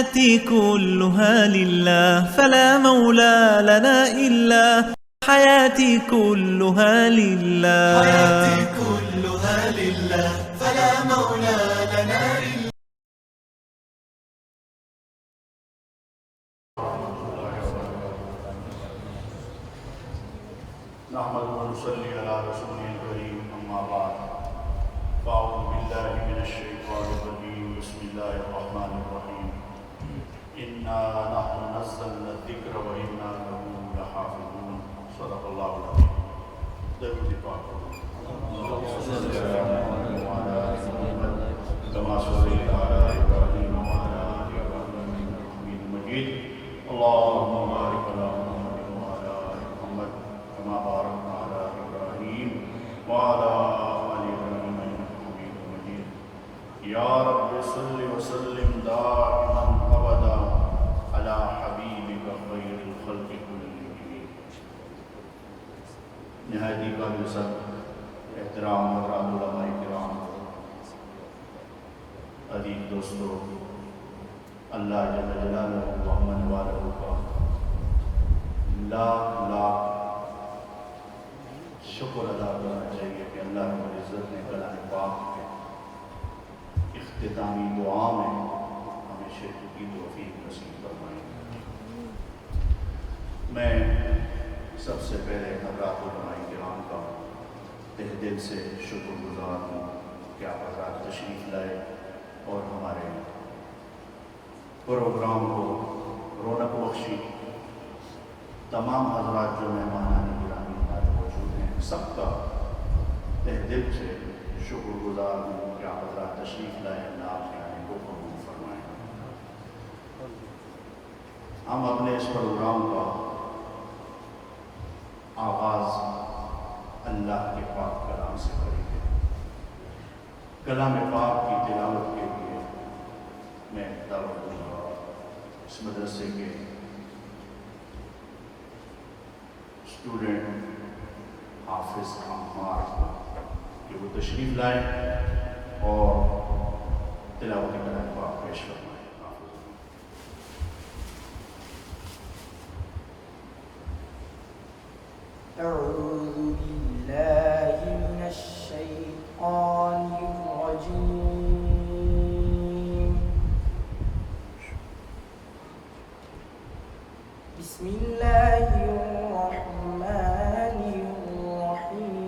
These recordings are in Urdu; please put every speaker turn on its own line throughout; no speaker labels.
حياتي كلها لله فلا مولى لنا إلا حياتي كلها لله
حياتي كلها لله فلا مولى لنا إلا
نحمد ونصلي على رسوله الكريم أما بعد فأعوذ بالله من الشيطان الرجيم بسم الله الرحمن الرحيم إنا نحن نزلنا الذكر وإنا له لحافظون صدق الله العظيم. درود پاک كما صليت على إبراهيم وعلى آل إبراهيم إنك حميد مجيد. اللهم بارك على محمد وعلى آل محمد كما باركت على إبراهيم وعلى آل إبراهيم إنك حميد مجيد. يا رب صل وسلم دائما أبدا على حبيبك خير الخلق كلهم. نہایت قابل صد احترام حضرات علماء کرام، عزیز دوستو، اللہ جل جلالہ و من والہ کا لاکھ لاکھ شکر ادا کرنا چاہیے کہ اللہ رب العزت نے کلام پاک کے اختتامی دعا میں ہمیں شرکت کی توفیق نصیب فرمائی. میں سب سے پہلے حضرات علماء کرام کا تہ دل سے شکر گزار ہوں کہ آپ حضرات تشریف لائے اور ہمارے پروگرام کو رونق بخشی. تمام حضرات جو مہمان گرامی ہمارے موجود ہیں، سب کا تہ دل سے شکر گزار ہوں کہ آپ حضرات تشریف لائے، اللہ آپ کے آنے کو قبول فرمائیں. ہم اپنے اس پروگرام کا آغاز اللہ کے پاک کلام سے کریں گے. کلام پاک کی تلاوت کے لیے میں دعوت دوں گا اس مدرسے کے اسٹوڈنٹ حافظ عمار کو کہ وہ تشریف لائیں اور تلاوت کلام پاک پیش فرمائیں.
أعوذ بالله من الشيطان الرجيم. بسم الله الرحمن الرحيم.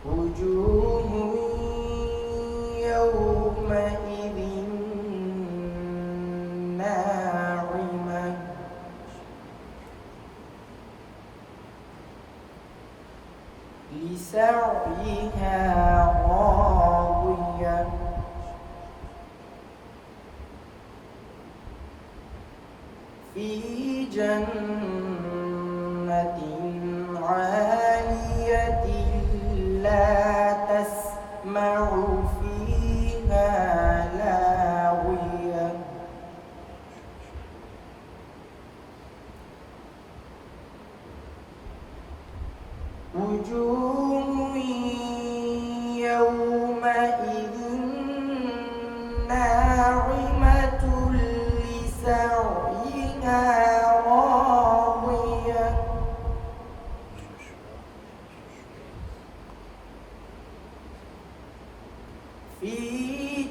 وجوه يومئذ ناعمة لسعيها راضية في جنة عالية لا تسمع فيها لاغية وجوه يومئذ ناعمة لسعيها راضية في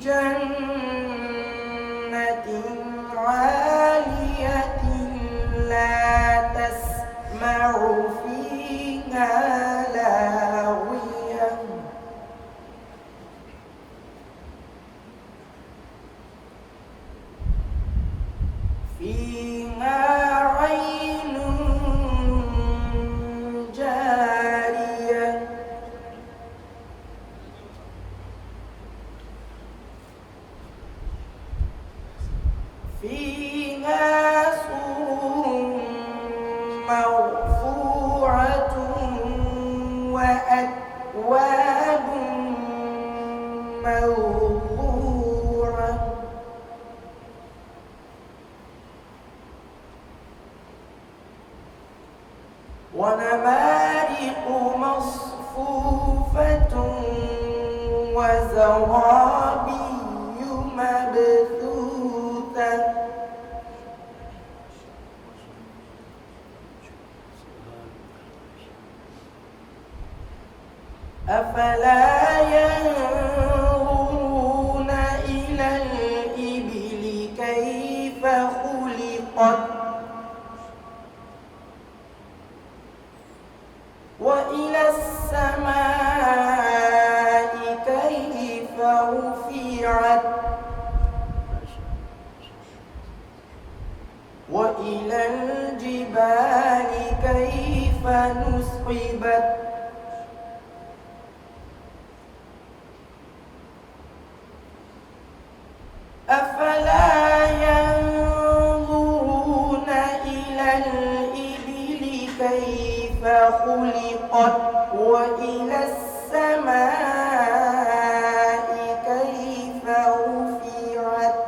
جنة عالية لا تسمع فيها لاغية فيها عين جارية فيها سرر مرفوعة وأكواب موضوعة ونمارق مصفوفة وزرابي مبثوثة أفلا ينظرون إلى الإبل كيف خلقت وإلى السماء كيف رفعت وإلى الجبال كيف نصبت أفلا ينظرون إلى الإبل كيف خلقت وإلى السماء كيف رفعت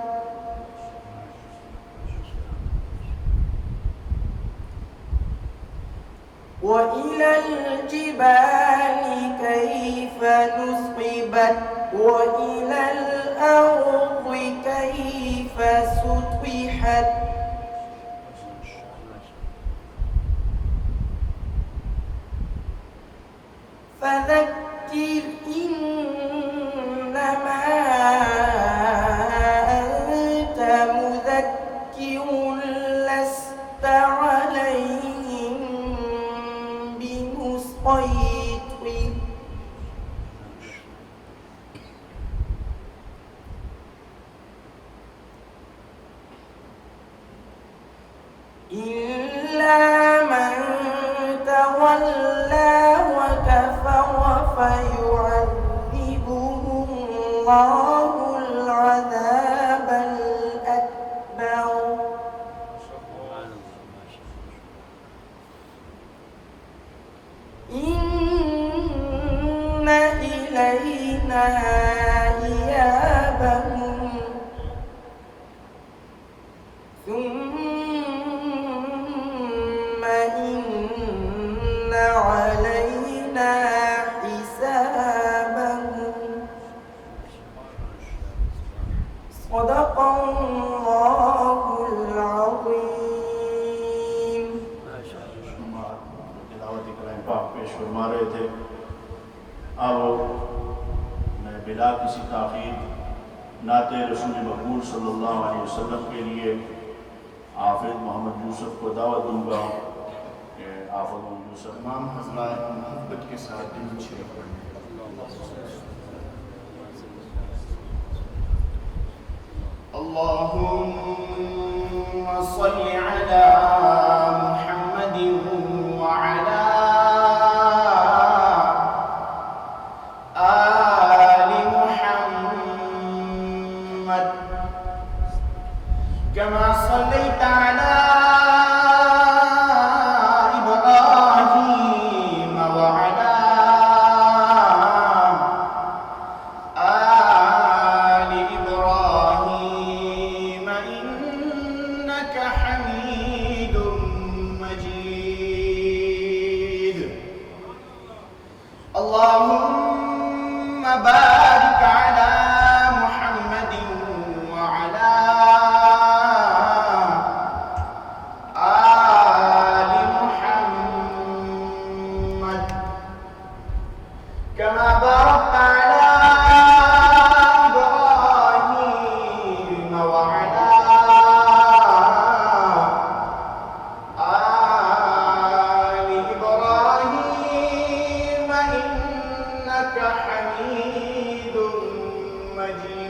وإلى الجبال كيف نصبت وإلى الأرض كيف سطحت فذكر إنما أنت مذكر لست عليهم بمسيطر إلا من تولى وكفر فيعذبه الله العذاب الأكبر إن إلينا إيابهم ثم إن علينا حسابهم صدق الله العظيم.
تلاوت کلام پاک پیش فرما رہے تھے. اب میں بلا کسی تاخیر نعت رسول مقبول صلی اللہ علیہ وسلم کے لیے حافظ محمد یوسف کو دعوت دوں گا کہ حافظ محمد یوسف
تمام حضرات محبت کے ساتھ دل شریف پڑھیں. اللهم صل على محمد وعلى آل محمد كما صليت على إبراهيم وعلى آل إبراهيم إنك حميد مجيد. اللهم بارك على محمد وعلى آل محمد كما باركت على إبراهيم وعلى آل إبراهيم إنك حميد مجيد.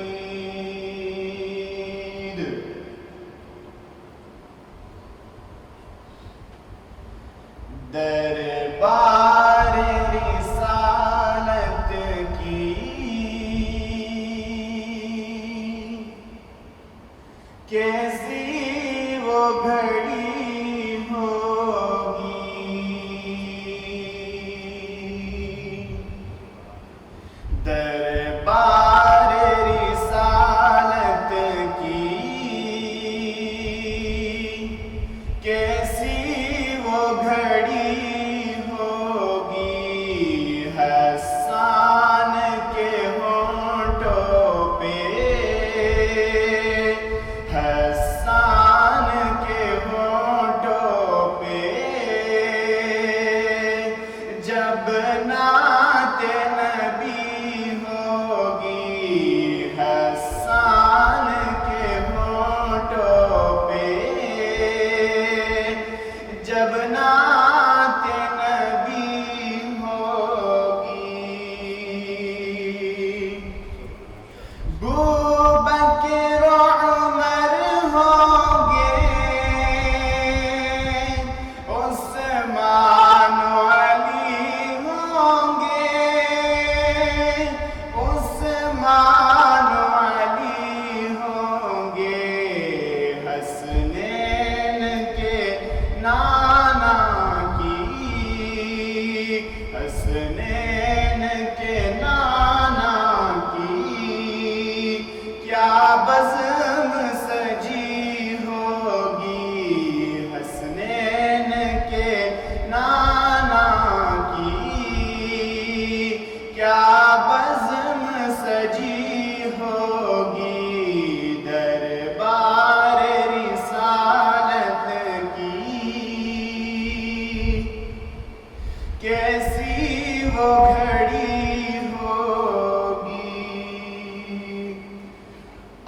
دربار رسالت کی کیسی وہ گھڑی ہوگی. دربار رسالت نبی ہوگی حسان کے ہونٹوں پہ جب نعت نبی ہوگی بکر و عمر ہوں گے عثمان و علی ہوں گے عثمان و علی ہوں گے حسنین کے نانا کی حسنین کے نانا کی کیا بزم سجی ہوگی حسنین کے نانا کی کیا بزم سجی ہوگی دربار رسالت کی کیسی وہ گھڑی ہوگی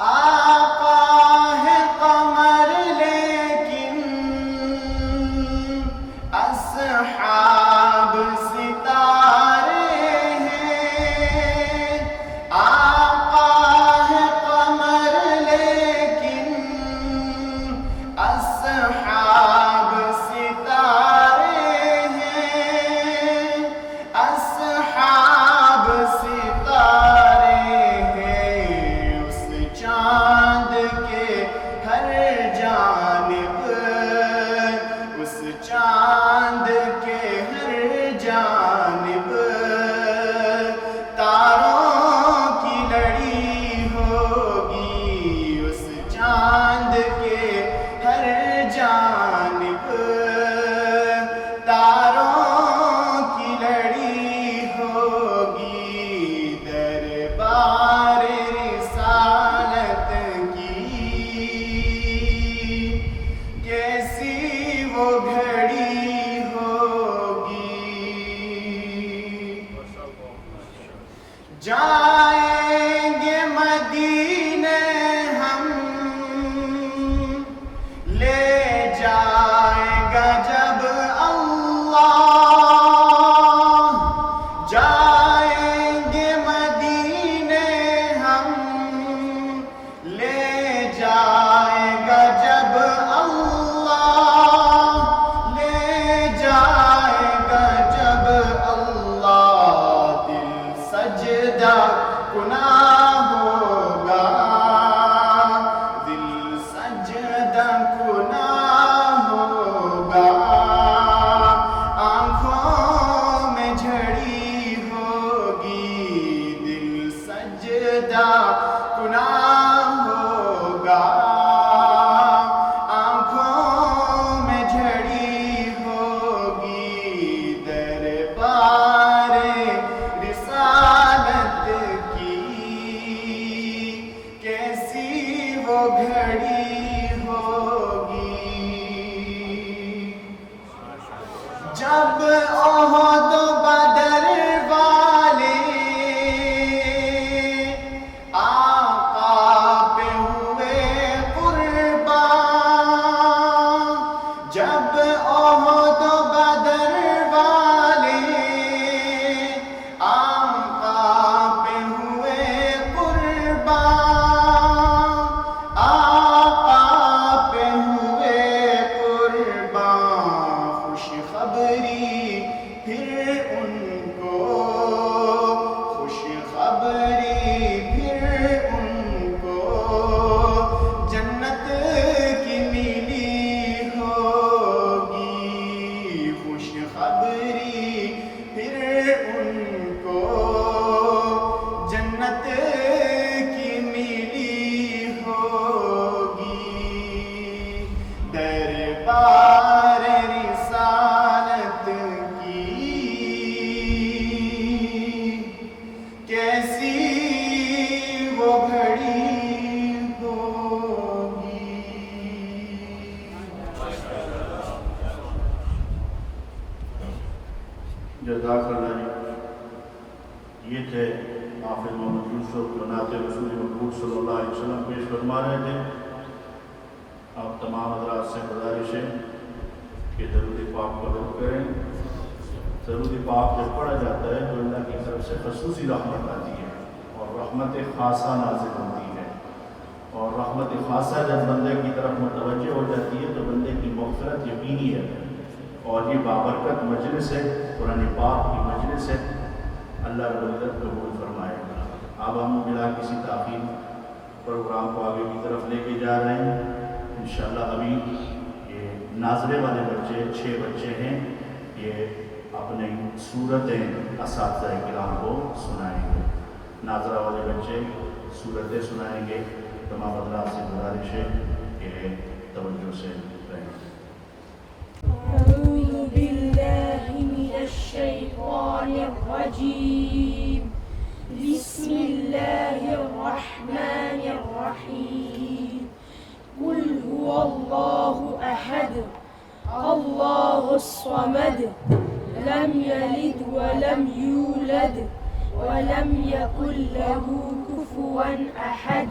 آقا ہے قمر لیکن اصحاب ستارے ہیں آقا ہے قمر لیکن اصحاب ستارے ہیں اصحاب ستارے ہیں اس چاند کے ہر جانب اس چاند کے ہر جانب تاروں کی لڑی ہوگی اس چاند کے ہر جانب تاروں کی لڑی ہوگی دربار رسالت کی کیسی وہ گھڑی ہوگی جائیں گے مدینے ہم لے جائے گا جب اللہ جائیں گے مدینے ہم لے جائے گا جب اللہ لے جائے گا جب اللہ دل سجدہ گناہ ہوگا دل سجدہ گناہ ہوگا آنکھوں میں جھڑی ہوگی دل سجدہ گناہ ہوگا آنکھوں میں جھڑی ہوگی دربار رسالت کی
یہ تھے حافظ محمد یوسف جو نعت رسول مقبول صلی اللہ علیہ وسلم پیش فرما رہے تھے. آپ تمام حضرات سے گزارش ہے کہ درود پاک قبول کریں. درود پاک جب پڑھا جاتا ہے تو اللہ کی طرف سے خصوصی رحمت آتی ہے اور رحمت خاصہ نازل ہوتی ہے. اور رحمت خاصہ جب بندے کی طرف متوجہ ہو جاتی ہے تو بندے کی مغفرت یقینی ہے. اور یہ بابرکت مجلس ہے، قرآن پاک کی مجلس ہے، اللہ رب العزت قبول فرمائے. اب ہم بلا کسی تاخیر پروگرام کو آگے کی طرف لے کے جا رہے ہیں. انشاءاللہ ابھی یہ ناظرے والے بچے 6 بچے ہیں، یہ اپنے سورتیں اساتذہ کرام کو سنائیں گے. ناظرہ والے بچے سورتیں سنائیں گے. تمام حضرات سے گزارش ہے کہ توجہ سے رہیں.
أعوذ بالله من الشيطان الرجيم. بسم الله الرحمن الرحيم. قل هو الله أحد الله الصمد لم يلد ولم يولد ولم يكن له كفوا أحد.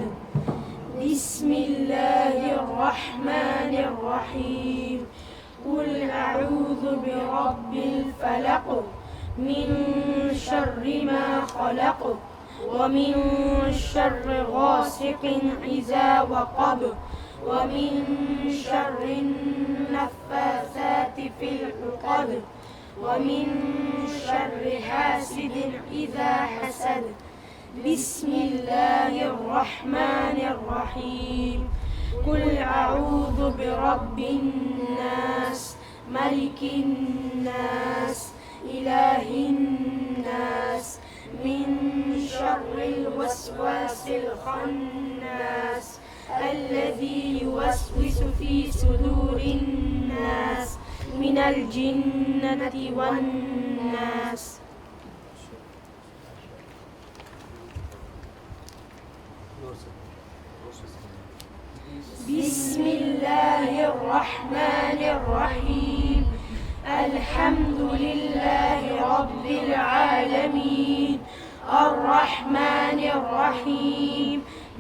بسم الله الرحمن الرحيم. قل أعوذ برب الفلق من شر ما خلق ومن شر غاسق إذا وقب ومن شر النفاثات في العقد ومن شر حاسد إذا حسد. بسم الله الرحمن الرحيم. قل أعوذ برب الناس ملك الناس إله الناس من شر الوسواس الخناس الذي يوسوس في صدور الناس من الجنة والناس. بسم الله الرحمن الرحيم. الحمد لله رب العالمين الرحمن الرحيم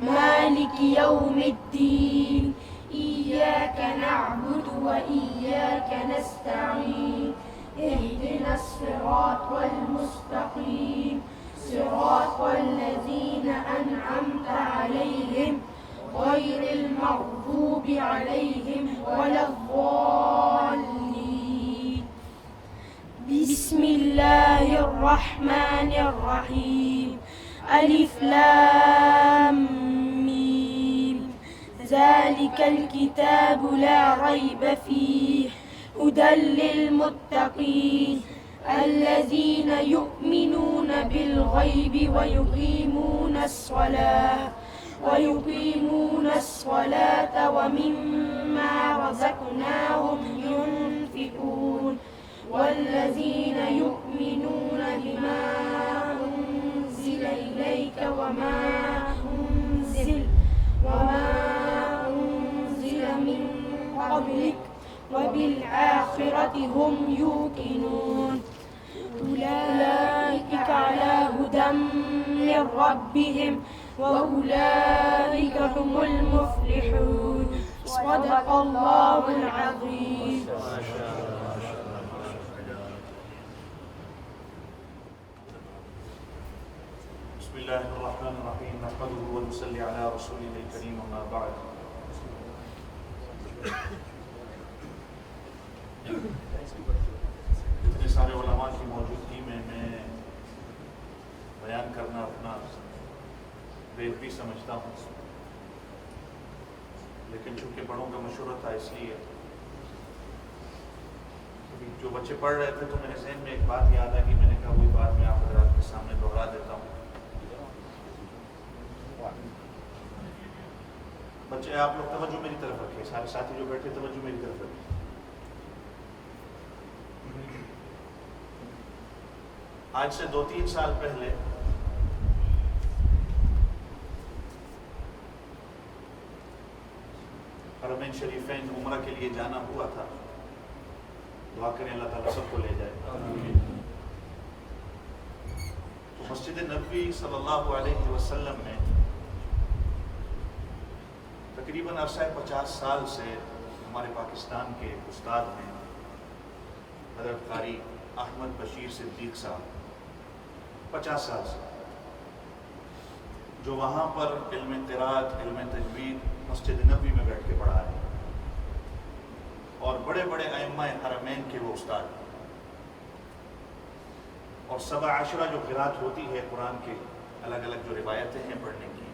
مالك يوم الدين. إياك نعبد وإياك نستعين. اهدنا الصراط المستقيم صراط الذين أنعمت عليهم غير المغضوب عليهم ولا الضالين. بسم الله الرحمن الرحيم. ألف لام ميم. ذلك الكتاب لا ريب فيه هدى للمتقين الذين يؤمنون بالغيب ويقيمون الصلاة ومما رزقناهم ينفقون والذين يؤمنون بما أنزل إليك وما أنزل من قبلك وبالآخرة هم يوقنون. أولئك على هدى من ربهم وأولئك هم المفلحون. صدق الله العظيم.
بسم الله الرحمن الرحيم. نحمده ونصلي على رسوله الكريم وما بعد. اتنے سارے علماء کی موجودگی میں بیان کرنا اپنا بےدبی سمجھتا ہوں، لیکن چونکہ بڑوں کا مشورہ تھا اس لیے جو بچے پڑھ رہے تھے تو میرے ذہن میں ایک بات یاد آ گئی. میں نے کہا وہی بات میں آپ حضرات کے سامنے دہرا دیتا ہوں. بچے آپ لوگ توجہ میری طرف رکھیں، سارے ساتھی جو بیٹھے توجہ میری طرف رکھیں. آج سے 2-3 سال پہلے حرمین شریفین عمرہ کے لیے جانا ہوا تھا. دعا کریں اللہ تعالیٰ سب کو لے جائے. مسجد نبوی صلی اللہ علیہ وسلم میں تقریباً عرصہ 50 سال سے ہمارے پاکستان کے استاد ہیں حضرت قاری احمد بشیر صدیق صاحب، 50 سال سے جو وہاں پر علم قرات، علم تجوید مسجد نبوی میں بیٹھ کے پڑھا ہے، اور بڑے بڑے ائمہ حرمین کے وہ استاد ہیں، اور 7 عشرہ جو قرات ہوتی ہے قرآن کے الگ الگ جو روایتیں ہیں پڑھنے کی،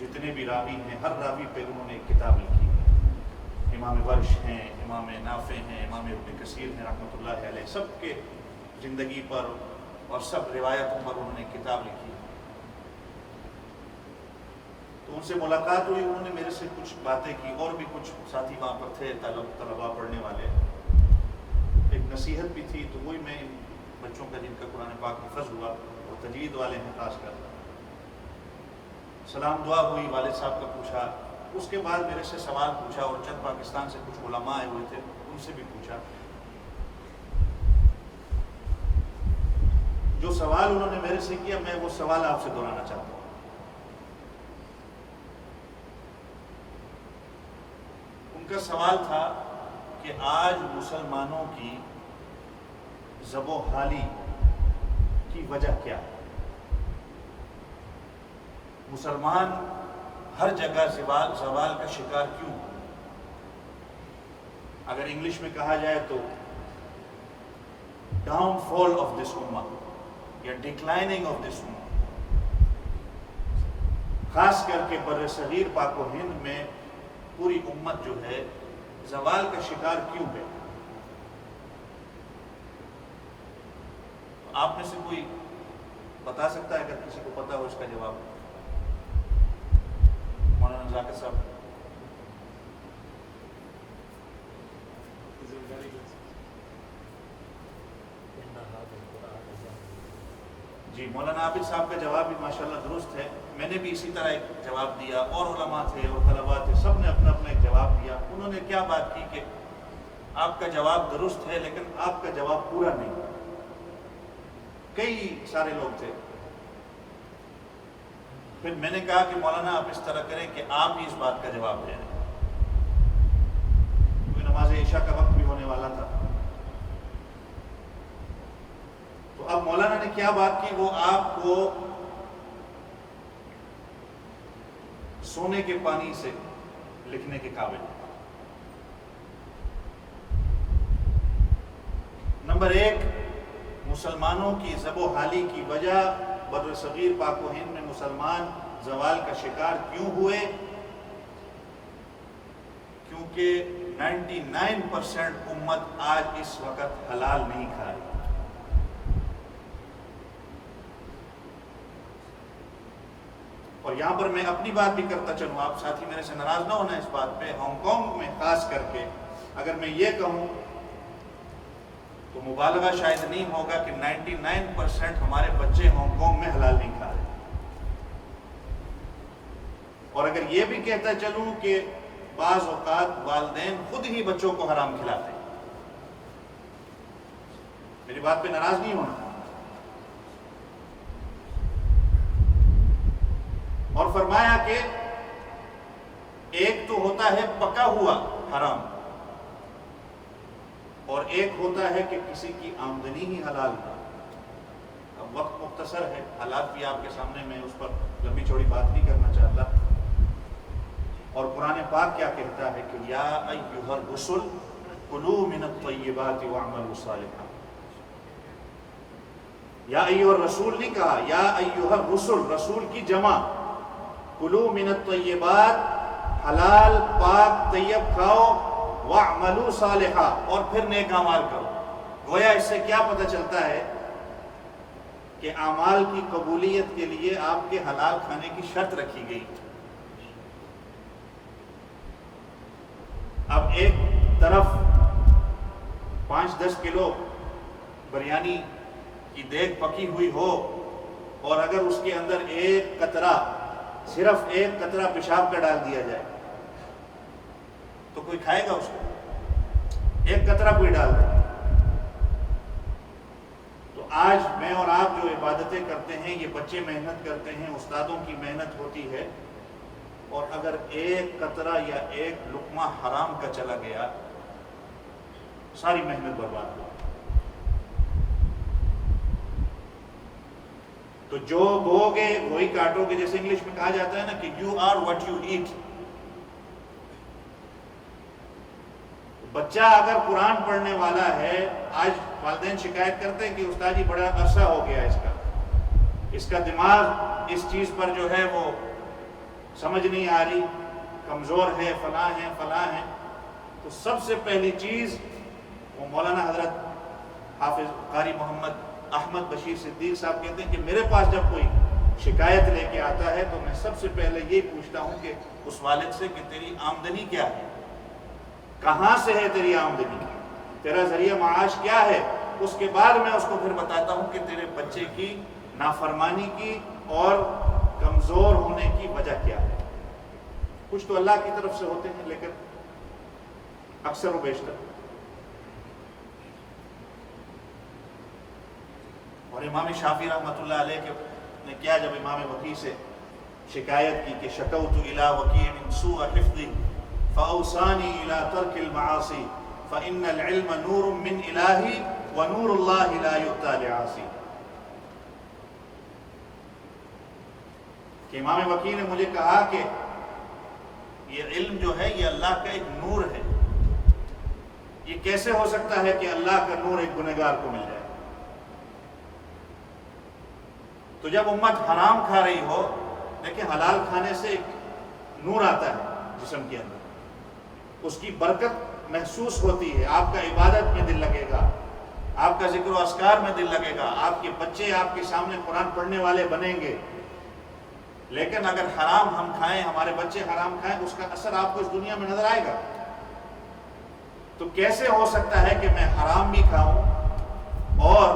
جتنے بھی راوی ہیں ہر راوی پہ انہوں نے ایک کتاب لکھی ہے، امام ورش ہیں، امام نافع ہیں، امام ابن کثیر ہیں رحمۃ اللہ علیہ، سب کے زندگی پر اور سب روایتوں پر انہوں نے کتاب لکھی ہے۔ تو ان سے ملاقات ہوئی، انہوں نے میرے سے کچھ باتیں کی، اور بھی کچھ ساتھی وہاں پر تھے طلباء پڑھنے والے، ایک نصیحت بھی تھی، تو وہی میں ان بچوں کا جن کا قرآن پاک حفظ ہوا اور تجوید والے ہیں خاص کر، سلام دعا ہوئی، والد صاحب کا پوچھا، اس کے بعد میرے سے سوال پوچھا، اور چند پاکستان سے کچھ علماء آئے ہوئے تھے ان سے بھی پوچھا۔ جو سوال انہوں نے میرے سے کیا میں وہ سوال آپ سے دہرانا چاہتا ہوں۔ ان کا سوال تھا کہ آج مسلمانوں کی ذب و حالی کی وجہ کیا ہے؟ مسلمان ہر جگہ زوال کا شکار کیوں؟ اگر انگلش میں کہا جائے تو ڈاؤن فال آف دس امہ یا ڈکلائننگ آف دس امہ، خاص کر کے بر صغیر پاک و ہند میں پوری امت جو ہے زوال کا شکار کیوں ہے؟ آپ میں سے کوئی بتا سکتا ہے اگر کسی کو پتا ہو اس کا جواب؟ مولانا ذاکر صاحب۔ جی، مولانا عابد صاحب کا جواب بھی ماشاءاللہ درست ہے، میں نے بھی اسی طرح ایک جواب دیا، اور علماء تھے اور طلباء تھے، سب نے اپنا اپنا ایک جواب دیا۔ انہوں نے کیا بات کی کہ آپ کا جواب درست ہے لیکن آپ کا جواب پورا نہیں۔ کئی سارے لوگ تھے، پھر میں نے کہا کہ مولانا آپ اس طرح کریں کہ آپ ہی اس بات کا جواب دیں، کیونکہ نماز عشاء کا وقت بھی ہونے والا تھا۔ تو اب مولانا نے کیا بات کی، وہ آپ کو سونے کے پانی سے لکھنے کے قابل ہے۔ نمبر 1، مسلمانوں کی ذب و حالی کی وجہ بر صغیر پاک و ہند میں مسلمان زوال کا شکار کیوں ہوئے؟ کیونکہ 99% امت آج اس وقت حلال نہیں کھا رہی۔ اور یہاں پر میں اپنی بات بھی کرتا چلوں، آپ ساتھی میرے سے ناراض نہ ہونا اس بات پہ، ہانگ کانگ میں خاص کر کے اگر میں یہ کہوں تو مبالغہ شاید نہیں ہوگا کہ 99% ہمارے بچے ہانگ کانگ میں حلال نہیں کھا رہے۔ اور اگر یہ بھی کہتا چلوں کہ بعض اوقات والدین خود ہی بچوں کو حرام کھلاتے ہیں، میری بات پہ ناراض نہیں ہونا۔ اور فرمایا کہ ایک تو ہوتا ہے پکا ہوا حرام، اور ایک ہوتا ہے کہ کسی کی آمدنی ہی حلال نہ۔ اب وقت مختصر ہے، حالات بھی آپ کے سامنے، میں اس پر لمبی چوڑی بات نہیں کرنا چاہتا۔ اور قرآن پاک کیا کہتا ہے کہ یا ایھا الرسل کلوا من الطیبات واعملوا صالحا۔ یا ایھا الرسول نہیں کہا، یا ایھا الرسل، رسول کی جمع، کلوا من الطیبات، حلال پاک طیب کھاؤ، وَاعْمَلُوا صَالِحًا، اور پھر نیک اعمال کرو۔ گویا اس سے کیا پتہ چلتا ہے کہ اعمال کی قبولیت کے لیے آپ کے حلال کھانے کی شرط رکھی گئی۔ اب ایک طرف 5-10 کلو بریانی کی دیگ پکی ہوئی ہو، اور اگر اس کے اندر ایک قطرہ، صرف ایک قطرہ پیشاب کا ڈال دیا جائے تو کوئی کھائے گا اس کو؟ ایک قطرہ کوئی ڈال دے۔ تو آج میں اور آپ جو عبادتیں کرتے ہیں یہ بچے محنت کرتے ہیں، استادوں کی محنت ہوتی ہے، اور اگر ایک قطرہ یا ایک لقمہ حرام کا چلا گیا ساری محنت برباد ہو۔ تو جو بو گے وہی کاٹو گے، جیسے انگلش میں کہا جاتا ہے نا کہ you are what you eat. بچہ اگر قرآن پڑھنے والا ہے، آج والدین شکایت کرتے ہیں کہ استاد جی بڑا عرصہ ہو گیا اس کا دماغ اس چیز پر جو ہے وہ سمجھ نہیں آ رہی، کمزور ہے، فلاں ہے۔ تو سب سے پہلی چیز وہ مولانا حضرت حافظ قاری محمد احمد بشیر صدیق صاحب کہتے ہیں کہ میرے پاس جب کوئی شکایت لے کے آتا ہے تو میں سب سے پہلے یہ پوچھتا ہوں کہ اس والد سے کہ تیری آمدنی کیا ہے، کہاں سے ہے تیری آمدنی، تیرا ذریعہ معاش کیا ہے۔ اس کے بعد میں اس کو پھر بتاتا ہوں کہ تیرے بچے کی نافرمانی کی اور کمزور ہونے کی وجہ کیا ہے۔ کچھ تو اللہ کی طرف سے ہوتے ہیں لیکن اکثر و بیشتر۔ اور امام شافعی رحمۃ اللہ علیہ نے کیا، جب امام وکیع سے شکایت کی کہ شکوت الی وکیع سوء حفظی فاوصانی الی ترک المعاصی فان العلم نور من الہی ونور اللہ لا یؤتی لعاصی، کہ امام وکیع نے مجھے کہا کہ یہ علم جو ہے یہ اللہ کا ایک نور ہے، یہ کیسے ہو سکتا ہے کہ اللہ کا نور ایک گنہگار کو مل جائے۔ تو جب امت حرام کھا رہی ہو، دیکھیں حلال کھانے سے ایک نور آتا ہے جسم کے اندر، اس کی برکت محسوس ہوتی ہے، آپ کا عبادت میں دل لگے گا، آپ کا ذکر و اذکار میں دل لگے گا، آپ کے بچے آپ کے سامنے قرآن پڑھنے والے بنیں گے۔ لیکن اگر حرام ہم کھائیں، ہمارے بچے حرام کھائیں، اس کا اثر آپ کو اس دنیا میں نظر آئے گا۔ تو کیسے ہو سکتا ہے کہ میں حرام بھی کھاؤں اور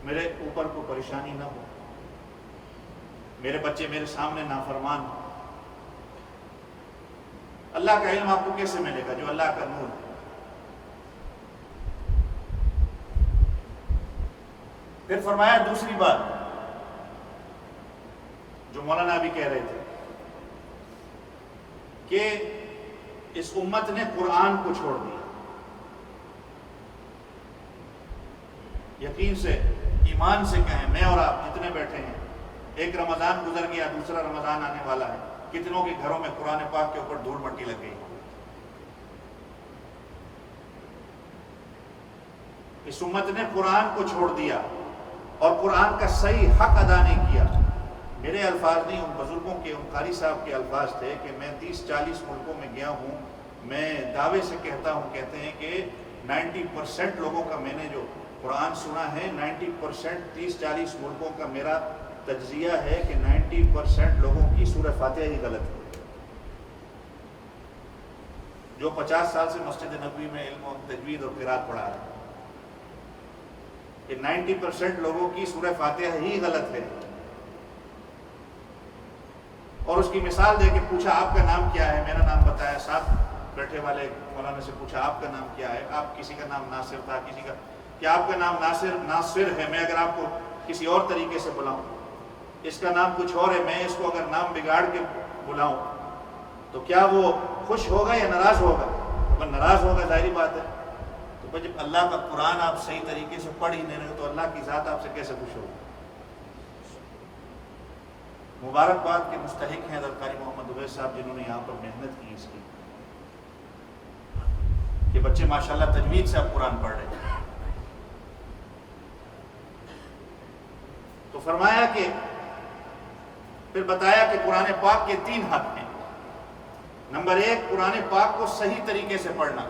میرے اوپر کوئی پریشانی نہ ہو، میرے بچے میرے سامنے نافرمان ہو؟ اللہ کا علم آپ کو کیسے ملے گا جو اللہ کا نور ہے؟ پھر فرمایا دوسری بات جو مولانا بھی کہہ رہے تھے کہ اس امت نے قرآن کو چھوڑ دیا۔ یقین سے، ایمان سے کہیں، میں اور آپ جتنے بیٹھے ہیں، ایک رمضان گزر گیا، دوسرا رمضان آنے والا ہے، کتنوں کے گھروں میں قرآن پاک کے اوپر دھول مٹی لگ گئی؟ اس امت نے قرآن کو چھوڑ دیا اور قرآن کا صحیح حق ادا نہیں کیا۔ میرے الفاظ نہیں، ان بزرگوں کے، ان قاری صاحب کے الفاظ تھے کہ میں 30-40 ملکوں میں گیا ہوں، میں دعوے سے کہتا ہوں، کہتے ہیں کہ 90% لوگوں کا میں نے جو قرآن سنا ہے، 90% 30-40 ملکوں کا میرا تجزیہ ہے کہ 90% لوگوں کی سورہ فاتحہ ہی غلط ہے۔ جو 50 سال سے مسجد نبوی میں علم و تجوید اور قرات پڑھا رہا ہے کہ 90% لوگوں کی سورہ فاتحہ ہی غلط ہے۔ اور اس کی مثال دے کے پوچھا آپ کا نام کیا ہے، میرا نام بتایا، ساتھ بیٹھے والے مولانا سے پوچھا آپ کا نام کیا ہے، آپ کسی کا نام ناصر تھا، کسی کا، کیا آپ کا نام ناصر ہے، میں اگر آپ کو کسی اور طریقے سے بلاؤں، اس کا نام کچھ اور ہے، میں اس کو اگر نام بگاڑ کے بلاؤں تو کیا وہ خوش ہوگا یا ناراض ہوگا؟ اگر ناراض ہوگا ظاہری بات ہے۔ تو جب اللہ کا قرآن آپ صحیح طریقے سے پڑھ ہی نہیں رہے تو اللہ کی ذات آپ سے کیسے خوش ہوگی؟ مبارکباد کے مستحق ہیں حضرت قاری محمد عبید صاحب جنہوں نے یہاں پر محنت کی اس کی، کہ بچے ماشاءاللہ تجوید سے اب قرآن پڑھ رہے ہیں۔ تو فرمایا کہ پھر بتایا کہ قرآن پاک کے 3 حق ہیں۔ نمبر 1، قرآن پاک کو صحیح طریقے سے پڑھنا۔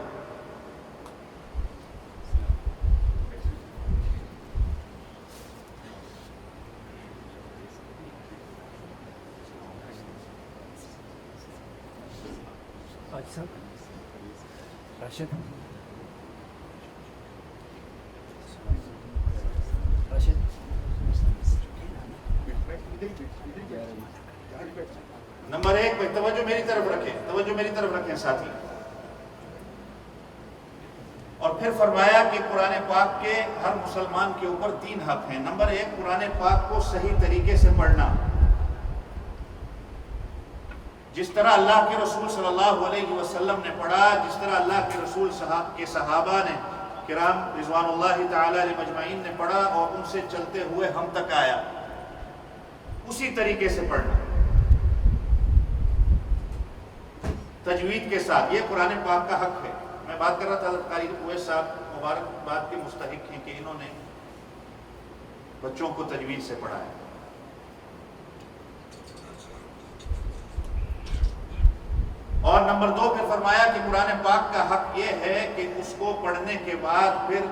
نمبر 1 پہ توجہ میری طرف رکھیں، توجہ میری طرف رکھیں ساتھی۔ اور پھر فرمایا کہ قرآن پاک کے ہر مسلمان کے اوپر 3 حق ہیں۔ نمبر 1، قرآن پاک کو صحیح طریقے سے پڑھنا، جس طرح اللہ کے رسول صلی اللہ علیہ وسلم نے پڑھا، جس طرح اللہ کے رسول کے صحابہ نے کرام رضوان اللہ تعالی علیہ مجمعین نے پڑھا اور ان سے چلتے ہوئے ہم تک آیا، اسی طریقے سے پڑھنا تجوید کے ساتھ۔ یہ قرآن پاک کا حق ہے۔ میں بات کر رہا تھا حضرت قاری اویس صاحب مبارکباد کے مستحق ہیں کہ انہوں نے بچوں کو تجوید سے پڑھایا۔ اور نمبر 2 پھر فرمایا کہ قرآن پاک کا حق یہ ہے کہ اس کو پڑھنے کے بعد پھر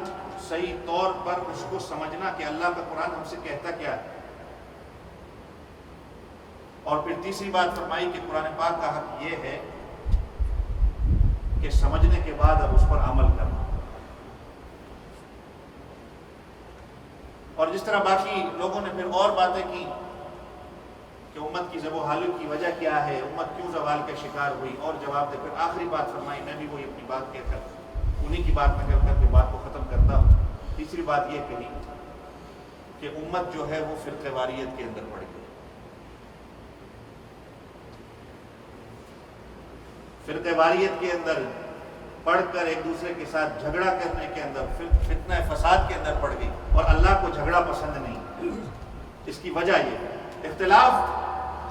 صحیح طور پر اس کو سمجھنا کہ اللہ کا قرآن ہم سے کہتا کیا ہے۔ اور پھر تیسری بات فرمائی کہ قرآن پاک کا حق یہ ہے کہ سمجھنے کے بعد اب اس پر عمل کرنا۔ اور جس طرح باقی لوگوں نے پھر اور باتیں کی کہ امت کی زب و حالی کی وجہ کیا ہے، امت کیوں زوال کا شکار ہوئی، اور جواب دے پھر آخری بات فرمائی، میں بھی وہی اپنی بات کہہ کر انہی کی بات نکل کر کے بات کو ختم کرتا ہوں۔ تیسری بات یہ کہی کہ امت جو ہے وہ فرقہ واریت کے اندر پڑ گئی۔ فرقہ واریت کے اندر پڑھ کر ایک دوسرے کے ساتھ جھگڑا کرنے کے اندر، فتنہ فساد کے اندر پڑ گئی، اور اللہ کو جھگڑا پسند نہیں۔ اس کی وجہ یہ ہے، اختلاف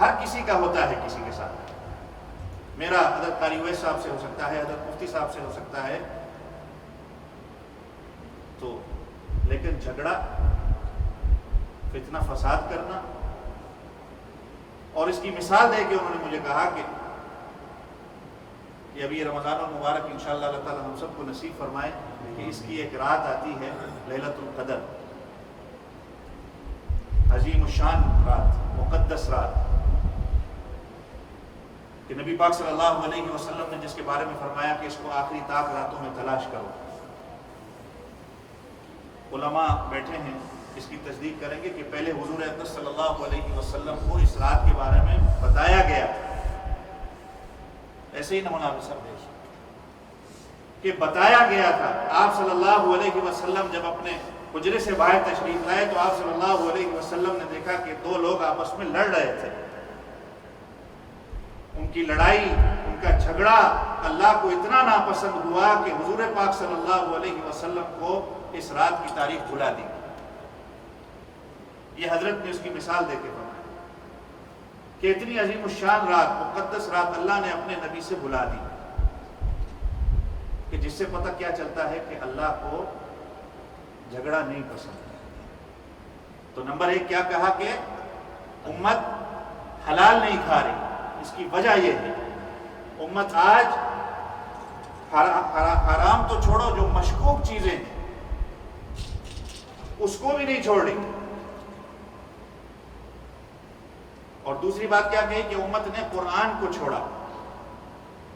ہر کسی کا ہوتا ہے کسی کے ساتھ۔ میرا حضرت قاری اویس صاحب سے ہو سکتا ہے، حضرت مفتی صاحب سے ہو سکتا ہے، تو لیکن جھگڑا، فتنہ فساد کرنا، اور اس کی مثال دے کے انہوں نے مجھے کہا کہ یہ ابھی رمضان المبارک انشاءاللہ اللہ تعالی ہم سب کو نصیب فرمائے کہ اس کی ایک رات آتی ہے لیلۃ القدر، عظیم الشان رات، مقدس رات، کہ نبی پاک صلی اللہ علیہ وسلم نے جس کے بارے میں فرمایا کہ اس کو آخری طاق راتوں میں تلاش کرو۔ علماء بیٹھے ہیں اس کی تصدیق کریں گے کہ پہلے حضور اقدس صلی اللہ علیہ وسلم کو اس رات کے بارے میں بتایا گیا، ایسے ہی نمونہ کہ بتایا گیا تھا۔ آپ صلی اللہ علیہ وسلم جب اپنے حجرے سے باہر تشریف لائے تو آپ صلی اللہ علیہ وسلم نے دیکھا کہ 2 لوگ آپس میں لڑ رہے تھے۔ ان کی لڑائی، ان کا جھگڑا اللہ کو اتنا ناپسند ہوا کہ حضور پاک صلی اللہ علیہ وسلم کو اس رات کی تاریخ بھلا دی۔ یہ حضرت نے اس کی مثال دے کے فرمایا کہ اتنی عظیم الشان رات، مقدس رات اللہ نے اپنے نبی سے بلا دی، کہ جس سے پتہ کیا چلتا ہے کہ اللہ کو جھگڑا نہیں پسند۔ تو نمبر 1 کیا کہا کہ امت حلال نہیں کھا رہی، اس کی وجہ یہ ہے امت آج حرام تو چھوڑو، جو مشکوک چیزیں ہیں اس کو بھی نہیں چھوڑ رہی۔ اور دوسری بات کیا کہی کہ امت نے قرآن کو چھوڑا۔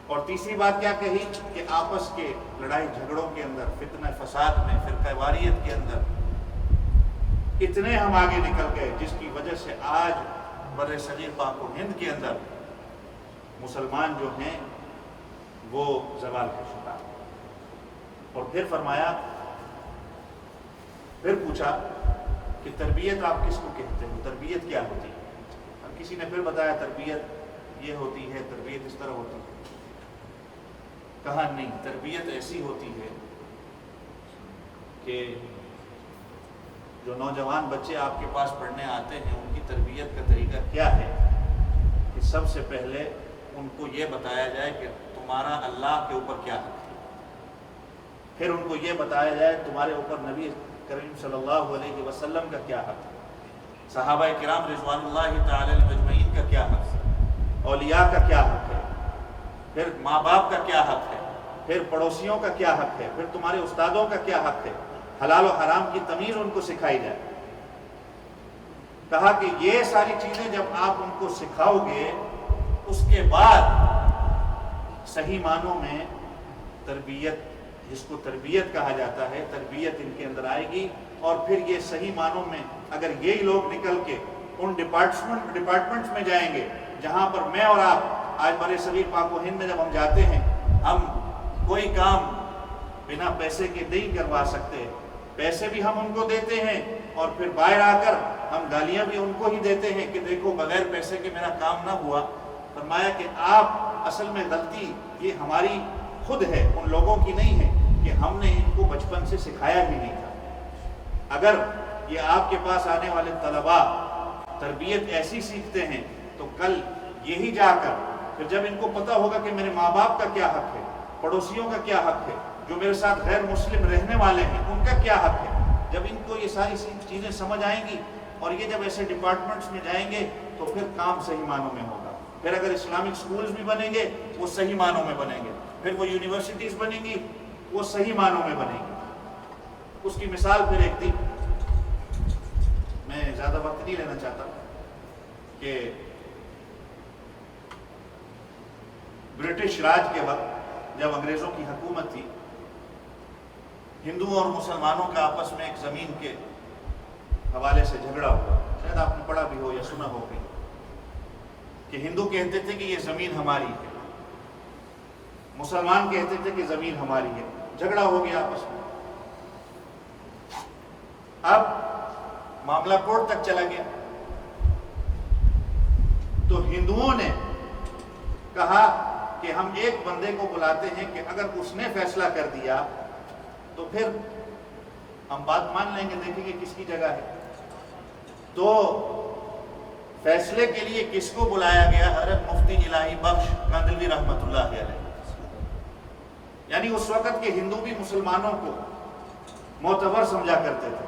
اور تیسری بات کیا کہی کہ آپس کے لڑائی جھگڑوں کے اندر، فتنہ فساد میں، فرقہ واریت کے اندر اتنے ہم آگے نکل گئے، جس کی وجہ سے آج بر صغیر پاک و ہند کے اندر مسلمان جو ہیں وہ زوال کا شکار۔ اور پھر فرمایا، پھر پوچھا کہ تربیت آپ کس کو کہتے ہیں، تربیت کیا ہوتی ہے؟ کسی نے پھر بتایا تربیت یہ ہوتی ہے، تربیت اس طرح ہوتی ہے۔ کہا نہیں، تربیت ایسی ہوتی ہے کہ جو نوجوان بچے آپ کے پاس پڑھنے آتے ہیں ان کی تربیت کا طریقہ کیا ہے کہ سب سے پہلے ان کو یہ بتایا جائے کہ تمہارا اللہ کے اوپر کیا حق ہے، پھر ان کو یہ بتایا جائے تمہارے اوپر نبی کریم صلی اللہ علیہ وسلم کا کیا حق ہے، صحابہ کرام رضوان اللہ تعالی علیہ مجمعین کا کیا حق ہے، اولیاء کا کیا حق ہے، پھر ماں باپ کا کیا حق ہے، پھر پڑوسیوں کا کیا حق ہے، پھر تمہارے استادوں کا کیا حق ہے، حلال و حرام کی تمیز ان کو سکھائی جائے۔ کہا کہ یہ ساری چیزیں جب آپ ان کو سکھاؤ گے، اس کے بعد صحیح معنوں میں تربیت، جس کو تربیت کہا جاتا ہے، تربیت ان کے اندر آئے گی۔ اور پھر یہ صحیح معنوں میں اگر یہی لوگ نکل کے ان ڈپارٹمنٹس میں جائیں گے جہاں پر میں اور آپ آج بر صغیر پاک و ہند میں جب ہم جاتے ہیں، ہم کوئی کام بنا پیسے کے نہیں کروا سکتے. پیسے بھی ہم ان کو دیتے ہیں اور پھر باہر آ کر ہم گالیاں بھی ان کو ہی دیتے ہیں کہ دیکھو بغیر پیسے کے میرا کام نہ ہوا. فرمایا کہ آپ اصل میں غلطی یہ ہماری خود ہے، ان لوگوں کی نہیں ہے کہ ہم نے ان کو بچپن سے سکھایا ہی نہیں تھا. اگر یہ آپ کے پاس آنے والے طلباء تربیت ایسی سیکھتے ہیں تو کل یہی جا کر پھر جب ان کو پتہ ہوگا کہ میرے ماں باپ کا کیا حق ہے، پڑوسیوں کا کیا حق ہے، جو میرے ساتھ غیر مسلم رہنے والے ہیں ان کا کیا حق ہے، جب ان کو یہ ساری چیزیں سمجھ آئیں گی اور یہ جب ایسے ڈپارٹمنٹس میں جائیں گے تو پھر کام صحیح معنوں میں ہوگا. پھر اگر اسلامک سکولز بھی بنیں گے وہ صحیح معنوں میں بنیں گے، پھر وہ یونیورسٹیز بنیں گی وہ صحیح معنوں میں بنیں گی. اس کی مثال پھر ایک تھی، میں زیادہ وقت نہیں لینا چاہتا، کہ برٹش راج کے وقت جب انگریزوں کی حکومت تھی، ہندوؤں اور مسلمانوں کا آپس میں ایک زمین کے حوالے سے جھگڑا ہوا. شاید آپ نے پڑھا بھی ہو یا سنا ہو بھی کہ ہندو کہتے تھے کہ یہ زمین ہماری ہے، مسلمان کہتے تھے کہ زمین ہماری ہے. جھگڑا ہو گیا آپس میں. اب معاملہ کورٹ تک چلا گیا تو ہندوؤں نے کہا کہ ہم ایک بندے کو بلاتے ہیں کہ اگر اس نے فیصلہ کر دیا تو پھر ہم بات مان لیں گے، دیکھیں گے کس کی جگہ ہے. تو فیصلے کے لیے کس کو بلایا گیا؟ حضرت مفتی الہی بخش کاندھلوی رحمۃ اللہ علیہ. یعنی اس وقت کے ہندو بھی مسلمانوں کو معتبر سمجھا کرتے تھے.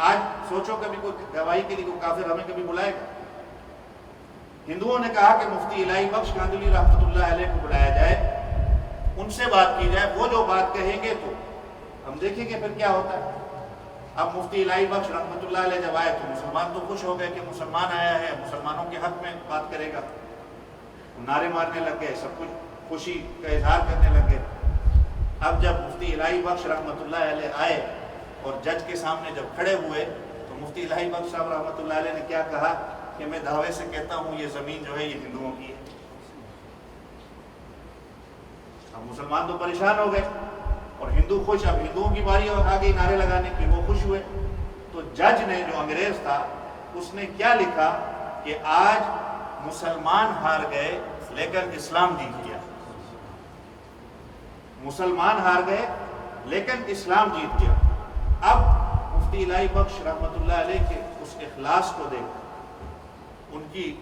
آج سوچو کبھی کوئی گواہی کے لیے کوئی کافر ہمیں کبھی بلائے گا؟ ہندوؤں نے کہا کہ مفتی الہی بخش کاندھلوی رحمۃ اللہ علیہ کو بلایا جائے، ان سے بات کی جائے، وہ جو بات کہیں گے تو ہم دیکھیں گے پھر کیا ہوتا ہے. اب مفتی الہی بخش رحمۃ اللہ علیہ جب آئے تو مسلمان تو خوش ہو گئے کہ مسلمان آیا ہے، مسلمانوں کے حق میں بات کرے گا. نعرے مارنے لگ گئے، سب کچھ خوشی کا اظہار کرنے لگ گئے. اب جب مفتی الہی بخش رحمۃ اللہ علیہ آئے اور جج کے سامنے جب کھڑے ہوئے تو مفتی الہی بخش صاحب رحمۃ اللہ علیہ نے کیا کہا کہ میں دعوے سے کہتا ہوں یہ زمین جو ہے یہ ہندوؤں کی ہے. اب مسلمان تو پریشان ہو گئے اور ہندو خوش. اب ہندوؤں کی باری آ گئی نعرے لگانے کی، وہ خوش ہوئے. تو جج نے جو انگریز تھا اس نے کیا لکھا کہ آج مسلمان ہار گئے لیکن اسلام جیت گیا. مسلمان ہار گئے لیکن اسلام جیت گیا. اب مفتی الہی بخش رحمۃ اللہ علیہ کے اس اخلاص کو دیکھ کر، ان کی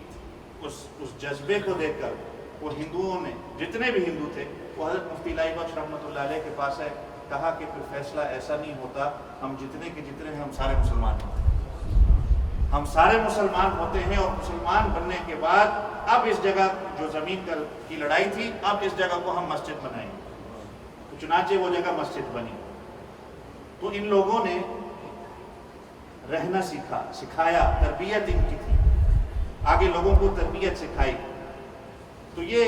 اس جذبے کو دیکھ کر وہ ہندوؤں نے، جتنے بھی ہندو تھے وہ حضرت مفتی الہی بخش رحمۃ اللہ علیہ کے پاس ہے. کہا کہ پھر فیصلہ ایسا نہیں ہوتا، ہم جتنے کے جتنے ہیں ہم سارے مسلمان ہوتے ہیں، ہم سارے مسلمان ہوتے ہیں. اور مسلمان بننے کے بعد اب اس جگہ جو زمین کی لڑائی تھی، اب اس جگہ کو ہم مسجد بنائیں گے. چنانچہ وہ جگہ مسجد بنی. تو ان لوگوں نے رہنا سکھایا، تربیت ان کی تھی، آگے لوگوں کو تربیت سکھائی. تو یہ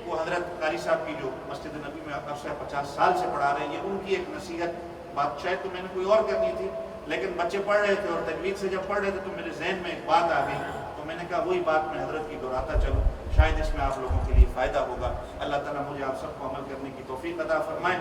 وہ حضرت قاری صاحب کی جو مسجد نبی میں عرصہ 50 سال سے پڑھا رہے ہیں، یہ ان کی ایک نصیحت بات. شاید تو میں نے کوئی اور کرنی تھی لیکن بچے پڑھ رہے تھے اور تجوید سے جب پڑھ رہے تھے تو میرے ذہن میں ایک بات آ گئی. تو میں نے کہا وہی بات میں حضرت کی دہراتا چلوں، شاید اس میں آپ لوگوں کے لیے فائدہ ہوگا. اللہ تعالیٰ مجھے آپ سب کو عمل کرنے کی توفیق عطا فرمائے.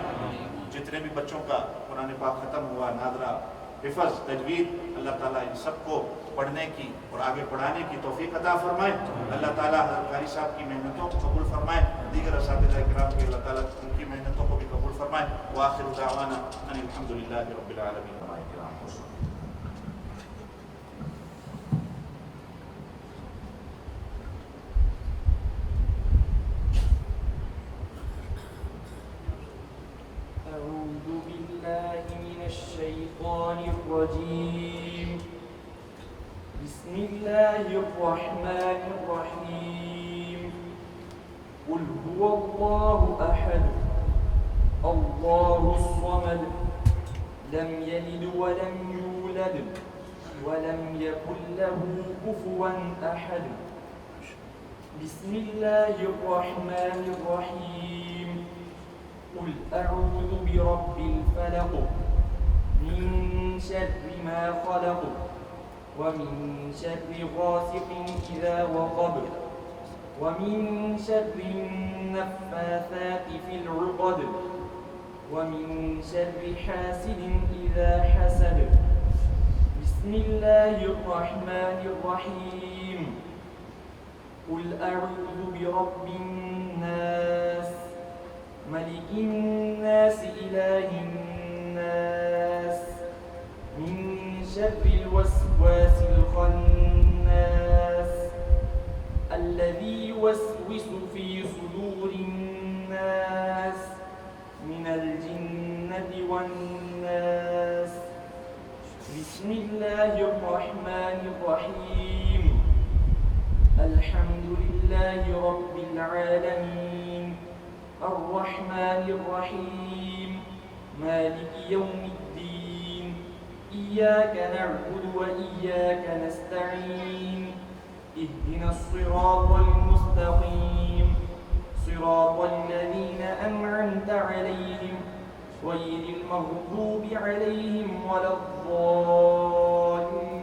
جتنے بھی بچوں کا قرآن پاک ختم ہوا، نادرہ، حفظ، تجوید، اللہ تعالیٰ ان سب کو پڑھنے کی اور آگے پڑھانے کی توفیق عطا فرمائے. اللہ تعالیٰ حضرت قاری صاحب کی محنتوں کو قبول فرمائے. دیگر اساتذہ کرام کی اللہ تعالیٰ ان کی محنتوں کو بھی قبول فرمائے. وآخر دعوانا ان الحمد للہ رب العالمین.
أعوذ بالله من الشيطان الرجيم. بسم الله الرحمن الرحيم. قل هو الله أحد الله الصمد لم يلد ولم يولد ولم يكن له كفوا أحد. بسم الله الرحمن الرحيم. قل أعوذ برب الفلق من شر ما خلق ومن شر غاسق إذا وقب ومن شر النفاثات في العقد ومن شر حاسد إذا حسد. بسم الله الرحمن الرحيم. قل أعوذ برب الناس ملك الناس إله الناس من شر الوسواس الخناس الذي يوسوس في صدور الناس من الجنة والناس. بسم الله الرحمن الرحيم. الحمد لله رب العالمين الرحمن الرحيم مالك يوم الدين إياك نعبد وإياك نستعين اهدنا الصراط المستقيم صراط الذين أنعمت عليهم غير المغضوب عليهم ولا الضالين.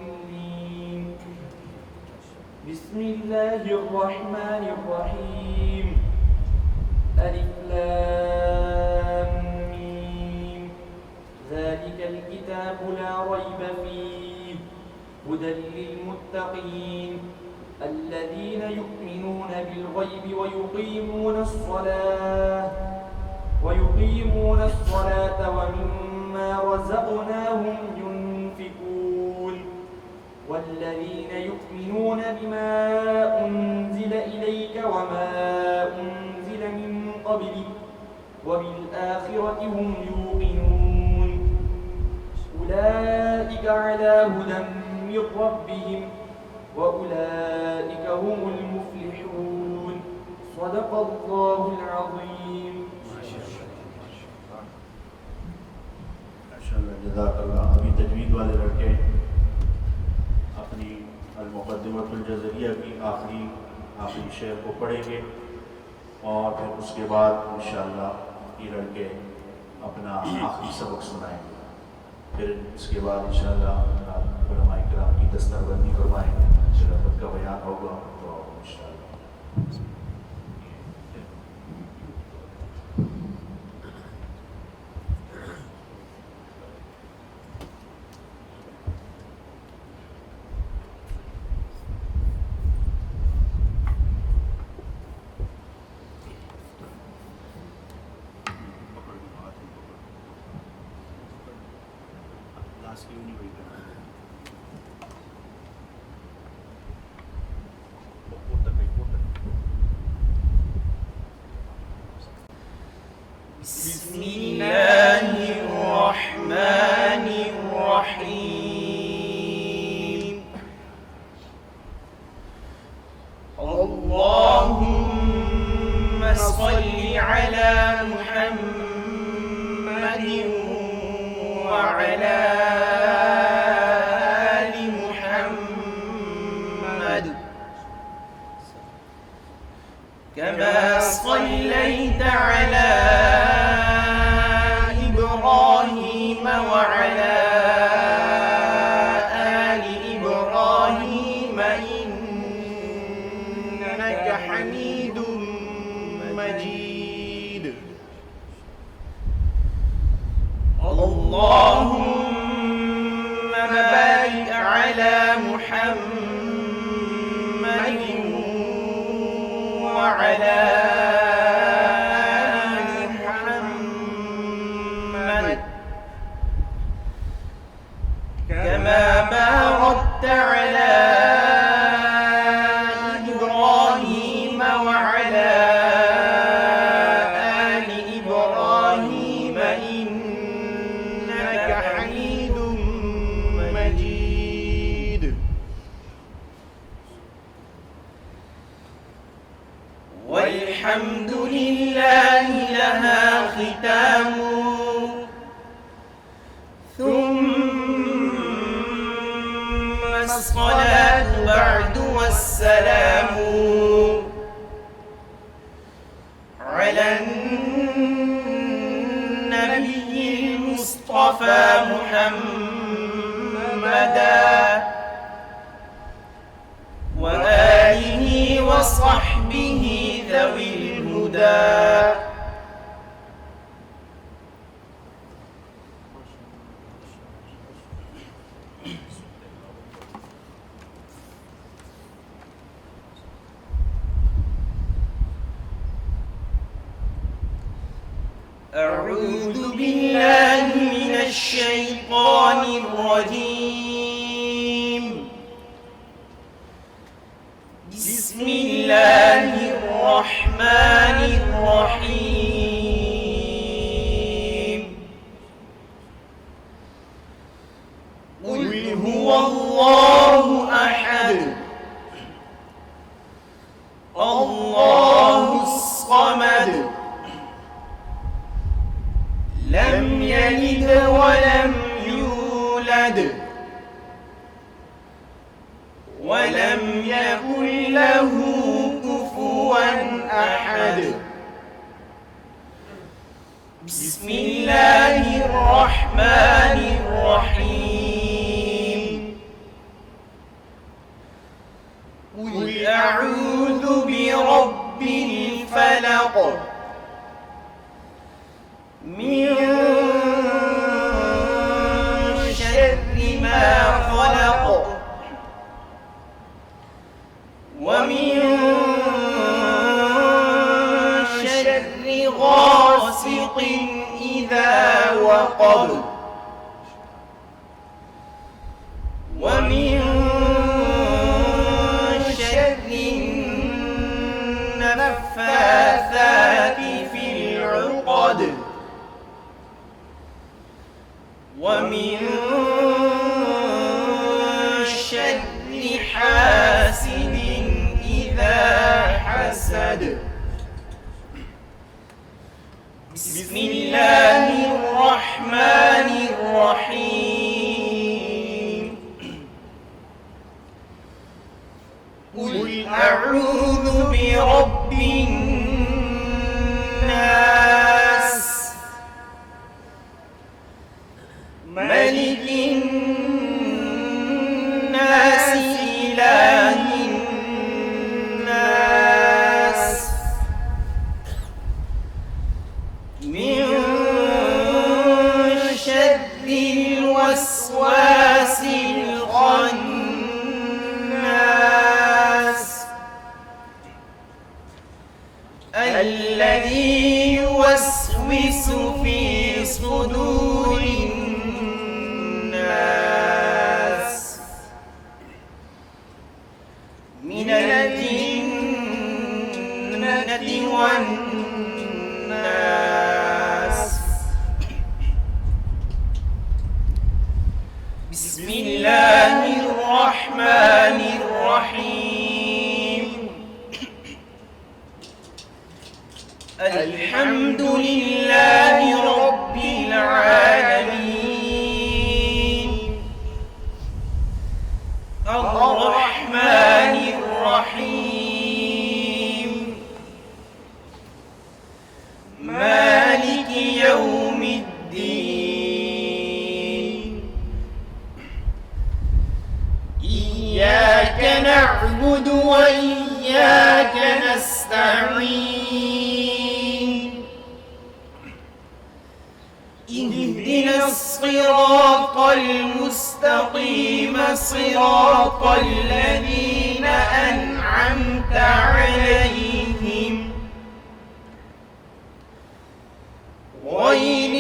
بسم الله الرحمن الرحيم. ألف لام ميم ذلك الكتاب لا ريب فيه هدى للمتقين الذين يؤمنون بالغيب ويقيمون الصلاة ومما رزقناهم ينفقون والذين يؤمنون بما أنزل إليك وما أنزل من قبلك وبالآخرة هم يوقنون أولئك على هدى من ربهم وأولئك هم المفلحون. صدق الله العظيم.
ماشاءاللہ جزاک اللہ. ابھی تجوید والے لڑکے اپنی المقدمۃ الجزریہ کی آخری شعر کو پڑھیں گے اور پھر اس کے بعد انشاءاللہ یہ لڑکے اپنا آخری سبق سنائیں گے. پھر اس کے بعد انشاءاللہ علماء کرام کی دستربندی کروائیں گے. شرافت کا بیان ہوگا تو انشاءاللہ.
بسم الله الرحمن الرحيم. اللهم صل على محمد وعلى آل محمد كما صليت على إبراهيم وعلى آل إبراهيم إنك حميد مجيد. اللهم بارك على محمد وعلى كما باركت على إبراهيم وعلى آل إبراهيم إنك حميد مجيد. والحمد لله لها ختام ثم الصلاة بعد والسلام على النبي المصطفى محمدا وآله وصحبه ذوي الهدى. أعوذ بالله من الشيطان الرجيم. بسم الله الرحمن الرحيم. قل هو الله أحد الله الصمد لم يلد ولم يولد ولم يكن له كفوا أحد. بسم الله الرحمن الرحيم. قل أعوذ برب الفلق من شر ما خلق ومن شر غاسق إذا وقب ومن شر النفاثات في العقد ومن شر حاسد إذا حسد. بسم الله الرحمن الرحيم. قل أعوذ برب الناس ملك الناس إله الناس من شر الوسواس الخناس الذي يوسوس في صدور الناس من الجنة والناس. بسم الله الرحمن الرحيم. الحمد لله رب العالمين الرحمن الرحيم مالك يوم الدين. إياك نعبد وإياك نستعين. اهدنا الصراط المستقيم صراط الذين أنعمت عليهم غير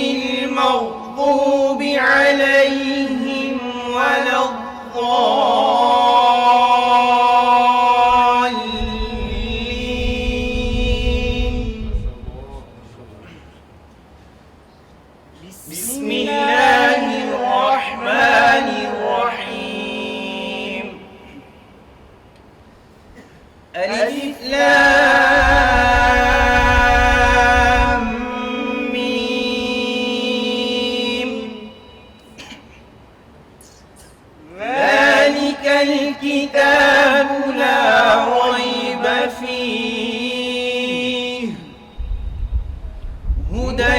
المغضوب عليهم ولا الضالين. بسم الله الرحمن الرحيم. ألف لام ميم. ذلك الكتاب لا ريب فيه هدى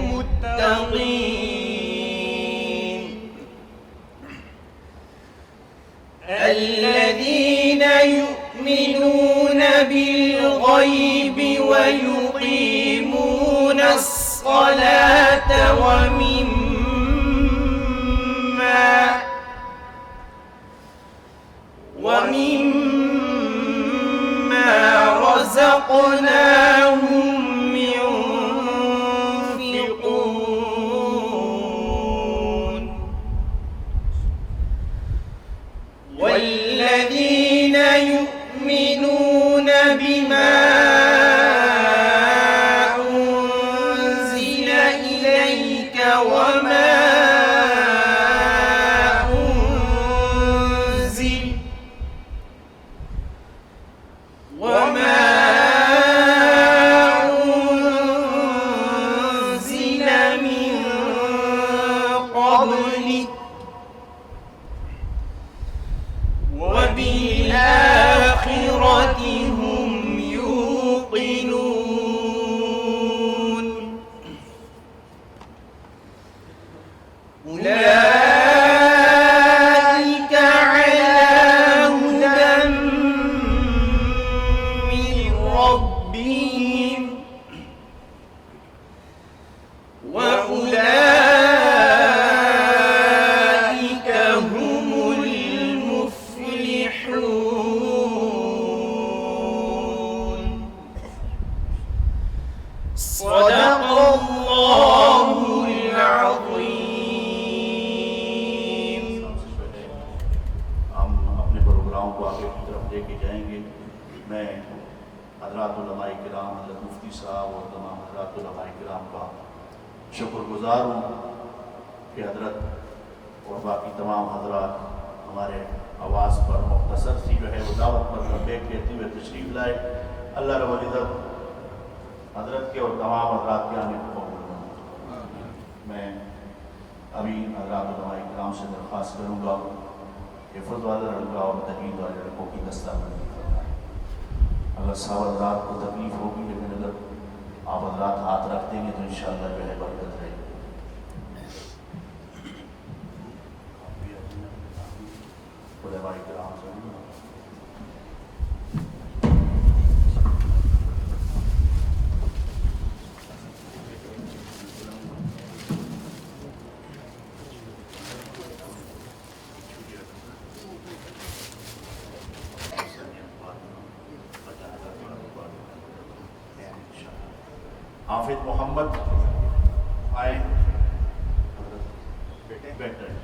للمتقين الذين يؤمنون بالغيب ويقيمون الصلاة ومما رزقناهم ينفقون. والذين يؤمنون بما أنزل إليك وما أنزل من قبلك وبالآخرة هم يوقنون أولئك على هدى من ربهم وأولئك هم المفلحون. صدق الله العظيم.
ہم اپنے پروگرام کو آگے کی طرف لے کے جائیں گے. میں حضرات علماء کرام، حضرت مفتی صاحب اور تمام حضرات علماء کرام کا شکر گزار ہوں کہ حضرت اور باقی تمام حضرات ہمارے آواز پر مختصر سی جو ہے وہ دعوت پر لبیک کہتے ہوئے تشریف لائے. اللہ رب العزت حضرت کے اور تمام حضرات کے آنے کو قبول کروں. میں ابھی حضرات علماء کرام سے درخواست کروں گا حفظ والا لڑکا اور تجوید والے لڑکوں کی دستاویزی فرمائیں. اگر صاحب حضرات کو تکلیف ہوگی لیکن اگر آپ حضرات ہاتھ رکھ دیں گے تو انشاءاللہ جو ہے برکت رہے گی. علماء کرام سے حافظ محمد آئے.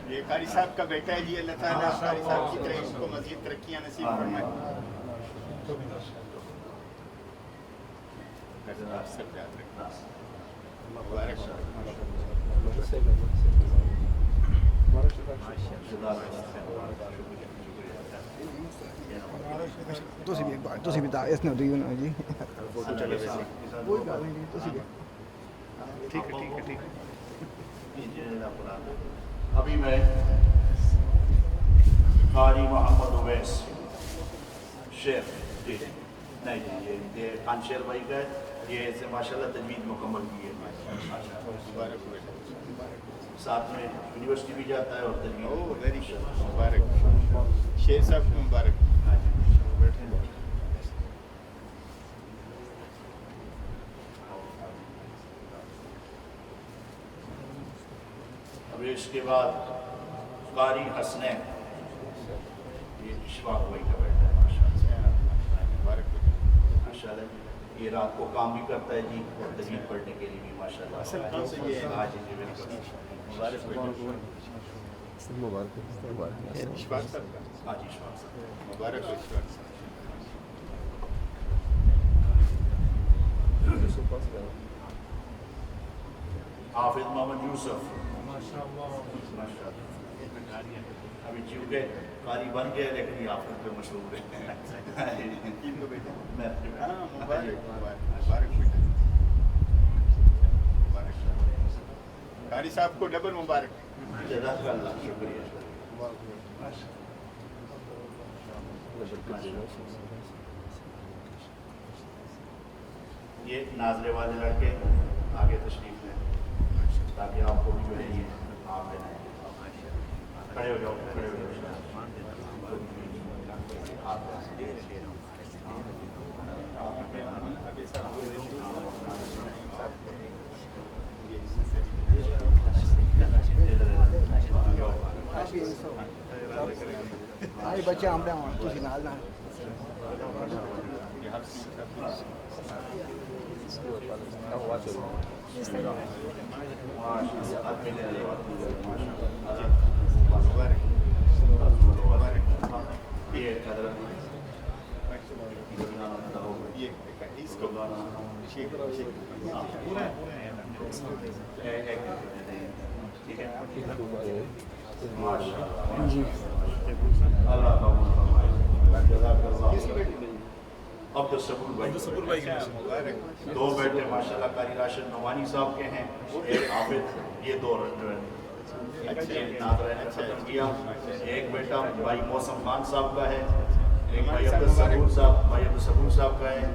یہ قاری صاحب کا بیٹا ہے جی. اللہ تعالیٰ قاری صاحب کی طرح اس کو مزید ترقیاں نصیب فرمائے. سب یاد رکھنا. مبارک
تسی بھی اس نے دیو نا جی. کوئی گل نہیں تسی بھی
ٹھیک ہے ٹھیک ہے ٹھیک ہے.
ابھی میں قاری محمد اویس شیخ جی نہیں جی یہ خان شیر بھائی کا ہے. یہ سے ماشاءاللہ تجوید مکمل کی ہے.
مبارک ہوئے.
ساتھ میں یونیورسٹی بھی جاتا ہے اور تجوید.
او ویری گڈ. مبارک. شیر صاحب کو مبارک.
اب اس کے بعد قاری حسنین یہ اشفاق بھائی کا بیٹا ہے
مبارک.
ماشاءاللہ. یہ رات کو کام بھی کرتا ہے جی اور تجوید پڑھنے کے لیے بھی ماشاءاللہ.
اصل کام سے یہ ہے.
آج جی بالکل
مبارک اشفاق صاحب کا.
آج اشفاق صاحب
مبارک ہو اشفاق صاحب.
حافظ محمد یوسف ابھی چونکہ قاری بن گئے لیکن یہ حافظ پہ مشہور ہے.
تین کو بیٹے.
میں اپنے بیٹے.
ہاں مبارک مبارک مبارک بیٹا. مبارک. قاری صاحب کو ڈبل مبارک.
جزاک اللہ. شکریہ. یہ ناظرے والے لڑکے آگے تشریف لیں تاکہ آپ کو بھی جو ہے یہ آپ لینا ہے. کھڑے ہو جاؤ. کھڑے ہو جاؤ.
آئی بچے آمڑے ہوں تسی نال نال.
مبارک.
جی
اللہ قبول فرمائے. جزاک اللہ. عبدالصبور بھائی 2 بیٹے ماشاءاللہ قاری راشد نعمانی صاحب کے ہیں, ایک حافظ, یہ 2 جو ہے اچھے ناظرین نے ختم کیا. ایک بیٹا بھائی موسم خان صاحب کا ہے, ایک بھائی عبدالصبور صاحب کا ہے,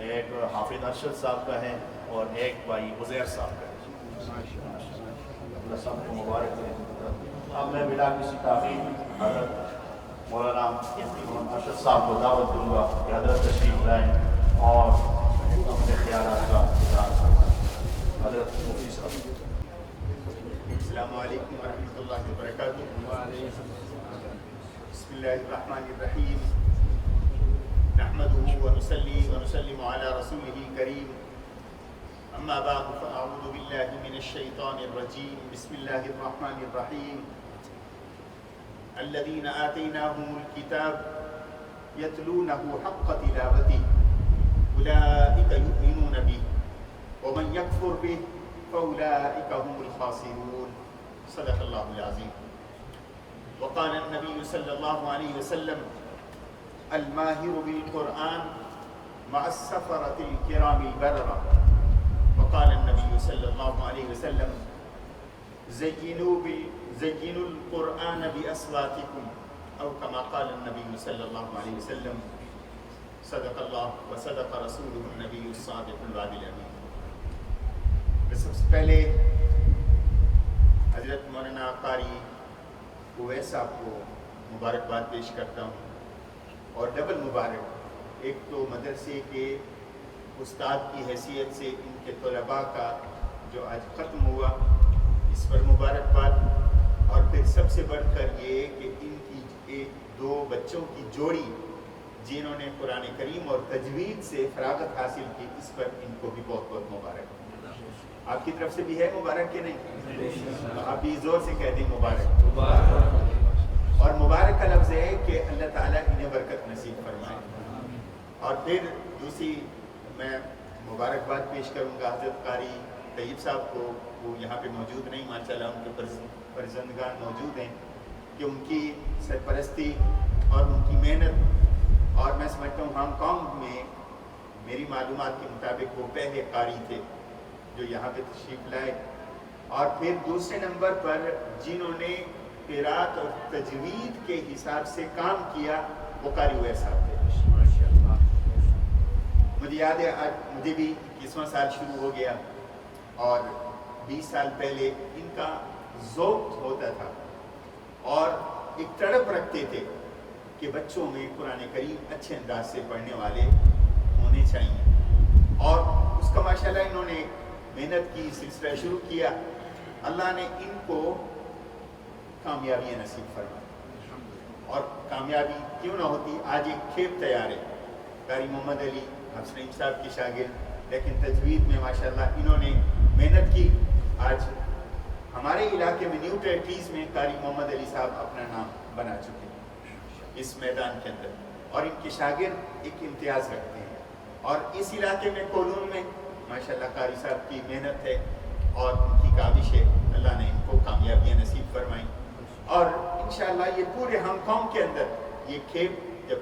ایک حافظ ارشد صاحب کا ہے, اور ایک بھائی عزیر صاحب کا ہے. اللہ سب کو مبارک دے. اب میں بلا کسی تاخیر حضرت مولانا ارشد صاحب کو دعوت دوں گا کہ حضرت تشریف لائیں اور اپنے خیالات کا اظہار فرمائیں. حضرت مفتی صاحب.
السلام علیکم ورحمۃ اللہ وبرکاتہ. بسم اللہ الرحمن الرحیم. نحمده ونصلي ونسلم على رسوله الكريم. اما بعد فاعوذ بالله من الشیطان الرجیم. بسم اللہ الرحمن الرحیم. الذين آتيناهم الكتاب يتلونه حق تلاوته أولئك يؤمنون به ومن يكفر به فأولئك هم الخاسرون. صدق الله العظيم. وقال النبي صلى الله عليه وسلم الماهر بالقرآن مع السفرة الكرام البررة. وقال النبي صلى الله عليه وسلم زينوا القرآن بأصواتكم أو كما قال النبي صلى الله عليه وسلم. صدق الله وصدق رسوله النبي الصادق الوعد الأمين. میں سب سے پہلے حضرت مولانا قاری اویس صاحب کو مبارکباد پیش کرتا ہوں, اور ڈبل مبارک. ایک تو مدرسے کے استاد کی حیثیت سے ان کے طلباء کا جو آج ختم ہوا, اس پر مبارکباد. اور پھر سب سے بڑھ کر یہ کہ ان کی 2 بچوں کی جوڑی جنہوں نے قرآن کریم اور تجوید سے فراغت حاصل کی, اس پر ان کو بھی بہت بہت مبارک. آپ کی طرف سے بھی ہے مبارک کہ نہیں؟ آپ بھی زور سے کہہ دیں مبارک. اور مبارک کا لفظ ہے کہ اللہ تعالیٰ انہیں برکت نصیب فرمائے. اور پھر دوسری میں مبارکباد پیش کروں گا حضرت قاری طیب صاحب کو. وہ یہاں پہ موجود نہیں, ماشاءاللہ ان کے فرزندگان موجود ہیں, کہ ان کی سرپرستی اور ان کی محنت. اور میں سمجھتا ہوں ہانگ کانگ میں میری معلومات کے مطابق وہ پہلے قاری تھے جو یہاں پہ تشریف لائے. اور پھر دوسرے نمبر پر جنہوں نے قرات اور تجوید کے حساب سے کام کیا وہ قاری اویس صاحب تھے. مجھے یاد ہے آج مجھے بھی 21واں سال شروع ہو گیا, اور 20 سال پہلے ان کا ذوق ہوتا تھا اور ایک تڑپ رکھتے تھے کہ بچوں میں قرآن کریم اچھے انداز سے پڑھنے والے ہونے چاہیے. اور اس کا ماشاءاللہ انہوں نے محنت کی, سلسلہ شروع کیا. اللہ نے ان کو کامیابی نصیب فرمائی. اور کامیابی کیوں نہ ہوتی, آج ایک کھیپ تیار ہے. قاری محمد علی حفص نعیم صاحب کے شاگرد, لیکن تجوید میں ماشاءاللہ انہوں نے محنت کی. آج ہمارے علاقے میں نیو ٹیریٹریز میں قاری محمد علی صاحب اپنا نام بنا چکے ہیں اس میدان کے اندر, اور ان کے شاگرد ایک امتیاز رکھتے ہیں. اور اس علاقے میں کولون میں ماشاءاللہ قاری صاحب کی محنت ہے اور ان کی کاوش ہے. اللہ نے ان کو کامیابیاں نصیب فرمائیں. اور انشاءاللہ یہ پورے ہانگ کانگ کے اندر یہ کھیپ جب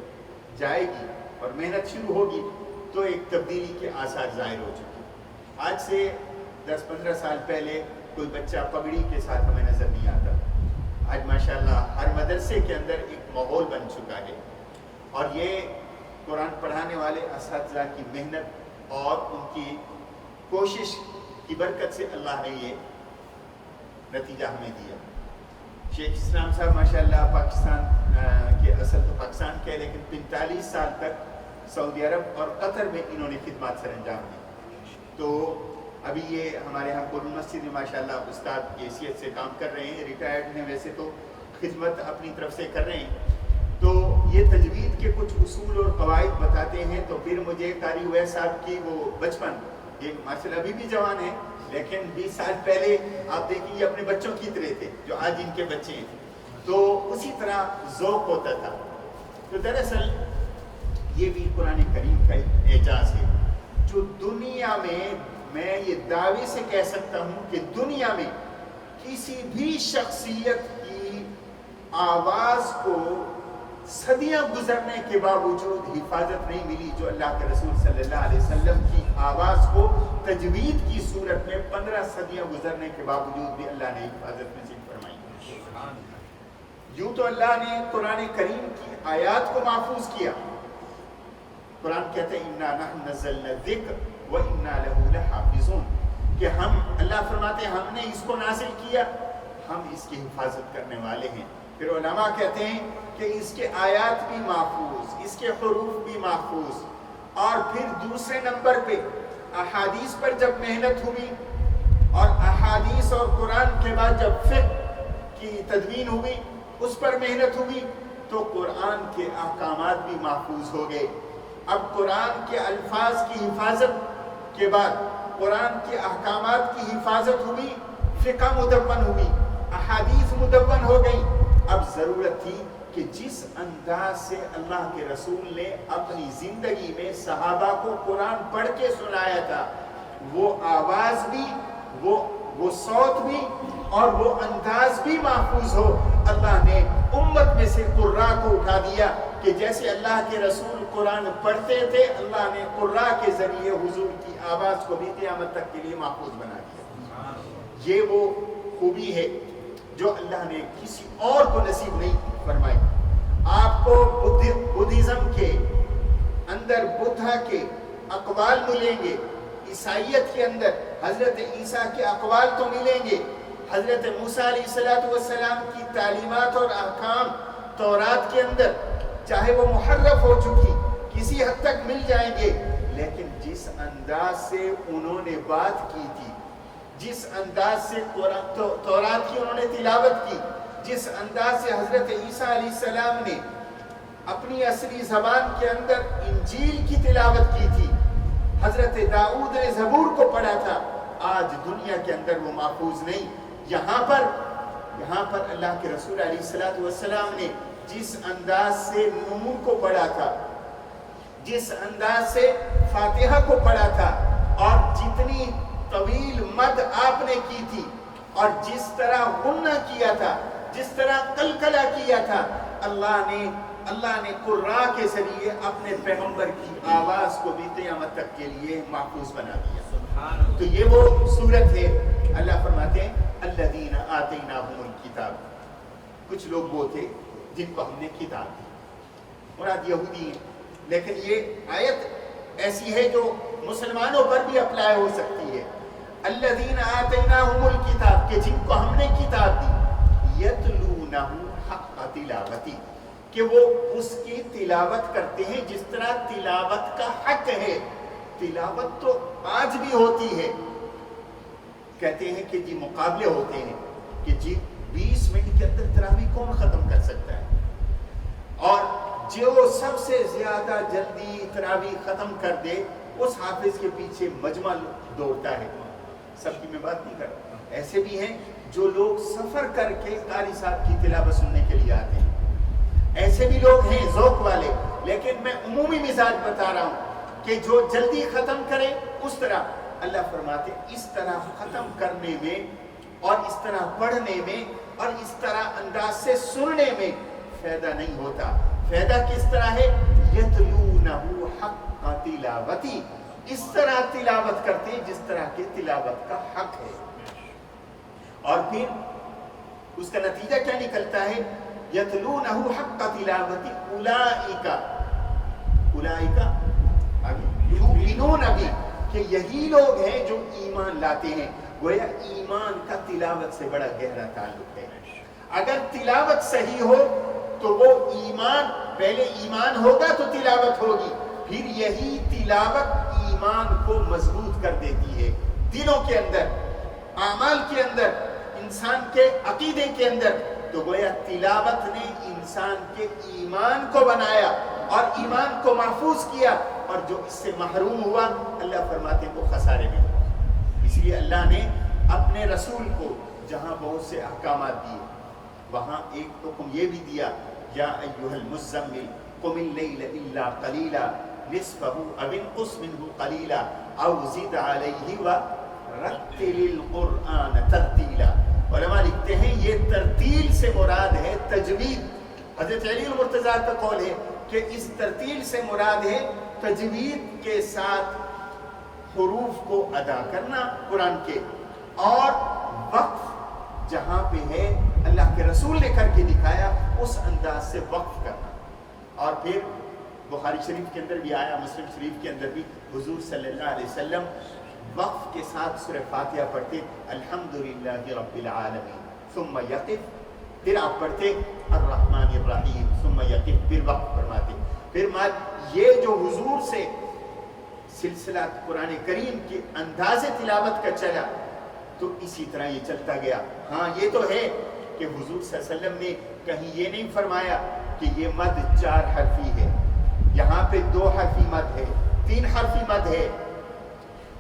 جائے گی اور محنت شروع ہوگی تو ایک تبدیلی کے آثار ظاہر ہو چکے. آج سے 10-15 سال پہلے کوئی بچہ پگڑی کے ساتھ ہمیں نظر نہیں آتا. آج ماشاءاللہ ہر مدرسے کے اندر ایک ماحول بن چکا ہے, اور یہ قرآن پڑھانے والے اساتذہ کی محنت اور ان کی کوشش کی برکت سے اللہ نے یہ نتیجہ ہمیں دیا. شیخ اسلام صاحب ماشاءاللہ پاکستان کے اصل تو پاکستان کے لیکن 45 سال تک سعودی عرب اور قطر میں انہوں نے خدمات سر انجام دی. تو ابھی یہ ہمارے یہاں قرآن مسجد میں ماشاءاللہ استاد کی حیثیت سے کام کر رہے ہیں, ریٹائرڈ ہیں ویسے تو, خدمت اپنی طرف سے کر رہے ہیں. تو یہ تجوید کے کچھ اصول اور قواعد بتاتے ہیں. تو پھر مجھے قاری اویس صاحب کی وہ بچپن, یہ ماشاءاللہ ابھی بھی جوان ہیں لیکن 20 سال پہلے آپ دیکھیں یہ اپنے بچوں کی طرح تھے جو آج ان کے بچے ہیں, تو اسی طرح ذوق ہوتا تھا. تو دراصل یہ بھی قرآن کریم کا اعجاز ہے جو دنیا میں, میں یہ دعوے سے کہہ سکتا ہوں کہ دنیا میں کسی بھی شخصیت کی آواز کو صدیاں گزرنے کے باوجود حفاظت نہیں ملی جو اللہ کے رسول صلی اللہ علیہ وسلم کی آواز کو تجوید کی صورت میں 15 صدیاں گزرنے کے باوجود بھی اللہ نے حفاظت نصیب فرمائی۔ یوں تو اللہ نے قرآن کریم کی آیات کو محفوظ کیا۔ قرآن کہتے ہیں اِنَّا نَحْنُ نَزَّلْنَا الذِّكْرَ وَإِنَّا لَهُ لَحَافِظُونَ کہ اللہ فرماتے ہیں ہم نے اس کو نازل کیا، ہم اس کی حفاظت کرنے والے ہیں۔ پھر علماء کہتے ہیں کہ اس کے آیات بھی محفوظ، اس کے حروف بھی محفوظ، اور پھر دوسرے نمبر پہ احادیث پر جب محنت ہوئی اور احادیث اور قرآن کے بعد جب فقہ کی تدوین ہوئی اس پر محنت ہوئی تو قرآن کے احکامات بھی محفوظ ہو گئے۔ اب قرآن کے الفاظ کی حفاظت کے بعد قرآن کے احکامات کی حفاظت ہوئی، فقہ مدون ہوئی، احادیث مدون ہو گئی۔ اب ضرورت تھی کہ جس انداز سے اللہ کے رسول نے اپنی زندگی میں صحابہ کو قرآن پڑھ کے سنایا تھا، وہ آواز بھی، وہ صوت بھی اور وہ انداز بھی محفوظ ہو۔ اللہ نے امت میں سے قراء کو اٹھا دیا کہ جیسے اللہ کے رسول قرآن پڑھتے تھے، اللہ نے قراء کے ذریعے حضور کی آواز کو بھی قیامت تک کے لیے محفوظ بنا دیا۔ یہ وہ خوبی ہے جو اللہ نے کسی اور کو نصیب نہیں فرمائی۔ آپ کو بدھزم کے اندر بدھا کے اقوال ملیں گے، عیسائیت کے اندر حضرت عیسیٰ کے اقوال تو ملیں گے، حضرت موسیٰ علیہ السلام کی تعلیمات اور احکام تورات کے اندر چاہے وہ محرف ہو چکی کسی حد تک مل جائیں گے، لیکن جس انداز سے انہوں نے بات کی تھی، جس انداز سے تورات کی انہوں نے تلاوت کی، جس انداز سے حضرت عیسیٰ علیہ السلام نے اپنی اصلی زبان کے اندر انجیل کی تلاوت کی تھی، حضرت داؤد نے زبور کو پڑھا تھا، آج دنیا کے اندر وہ محفوظ نہیں۔ یہاں پر اللہ کے رسول علیہ السلام نے جس انداز سے نون کو پڑھا تھا، جس انداز سے فاتحہ کو پڑھا تھا، اور جتنی طویل مد آپ نے کی تھی، اور جس طرح غنہ کیا تھا، جس طرح قلقلہ کیا تھا، اللہ نے قراء کے ذریعے اپنے پیغمبر کی آواز کو بھی قیامت تک کے لیے محفوظ بنا دیا۔ تو یہ وہ صورت ہے۔ اللہ فرماتے ہیں الذین آتیناہم الکتاب، کچھ لوگ وہ تھے جن کو ہم نے کتاب دی، مراد یہودی ہیں، لیکن یہ آیت ایسی ہے جو مسلمانوں پر بھی اپلائی ہو سکتی ہے۔ الذین آتیناہم الکتاب، کہ جن کو ہم نے کتاب دی، یتلونہ حق تلاوتی، کہ وہ اس کی تلاوت کرتے ہیں جس طرح تلاوت کا حق ہے۔ تلاوت تو آج بھی ہوتی ہے، کہتے ہیں کہ جی مقابلے ہوتے ہیں کہ جی 20 منٹ کے اندر تراویح کون ختم کر سکتا ہے، اور جو سب سے زیادہ جلدی تراویح ختم کر دے اس حافظ کے پیچھے مجمع دوڑتا ہے۔ سب کی میں بات نہیں کر رہا، ایسے بھی ہیں جو لوگ سفر کر کے قاری صاحب کی تلاوت سننے کے لیے آتے ہیں، ایسے بھی لوگ ہیں ذوق والے، لیکن میں عمومی مزاج بتا رہا ہوں کہ جو جلدی ختم کرے اس طرح اللہ فرماتے اس طرح ختم کرنے میں اور اس طرح پڑھنے میں اور اس طرح انداز سے سننے میں فائدہ نہیں ہوتا۔ فائدہ کس طرح ہے؟ یتلونہ حق تلاوتی، اس طرح تلاوت کرتے ہیں جس طرح کے تلاوت کا حق ہے۔ اور پھر اس کا نتیجہ کیا نکلتا ہے؟ یتلونہ حق تلاوتی اولئک یؤمنون بہ، کہ یہی لوگ ہیں جو ایمان لاتے ہیں۔ گویا ایمان کا تلاوت سے بڑا گہرا تعلق ہے۔ اگر تلاوت صحیح ہو تو وہ ایمان، پہلے ایمان ہوگا تو تلاوت ہوگی، پھر یہی تلاوت ایمان کو مضبوط کر دیتی ہے، دلوں کے اندر، اعمال کے اندر، انسان کے عقیدے کے اندر۔ تو گویا تلاوت نے انسان کے ایمان کو بنایا اور ایمان کو محفوظ کیا، اور جو اس سے محروم ہوا اللہ فرماتے ہیں وہ خسارے میں ہوا۔ اس لیے اللہ نے اپنے رسول کو جہاں بہت سے احکامات دیے، وہاں ایک حکم یہ بھی دیا، یا ایھا المزمل قم اللیل الا قلیلا نصفہ او انقص منہ قلیلا او زد علیہ ورتل القرآن ترتیلا، علماء لکھتے ہیں یہ ترتیل سے مراد ہے تجوید. حضرت علی المرتضیٰ کا قول ہے کہ اس ترتیل سے مراد ہے تجوید کے ساتھ حروف کو ادا کرنا قرآن کے, اور وقف جہاں پہ ہے اللہ کے رسول نے کر کے دکھایا اس انداز سے وقف کرنا. اور پھر بخاری شریف کے اندر بھی آیا, مسلم شریف کے اندر بھی حضور صلی اللہ علیہ وسلم وقف کے ساتھ سورہ فاتحہ پڑھتے الحمدللہ رب العالمین ثم یقف, پھر آپ پڑھتے الرحمن الرحیم ثم یقف, پھر وقف فرماتے. پھر یہ جو حضور سے سلسلہ قرآن کریم کے انداز تلاوت کا چلا تو اسی طرح یہ چلتا گیا. ہاں یہ تو ہے کہ حضور صلی اللہ علیہ وسلم نے کہیں یہ نہیں فرمایا کہ یہ مد 4 حرفی ہے, یہاں پہ 2 حرفی مد ہے, 3 حرفی مد ہے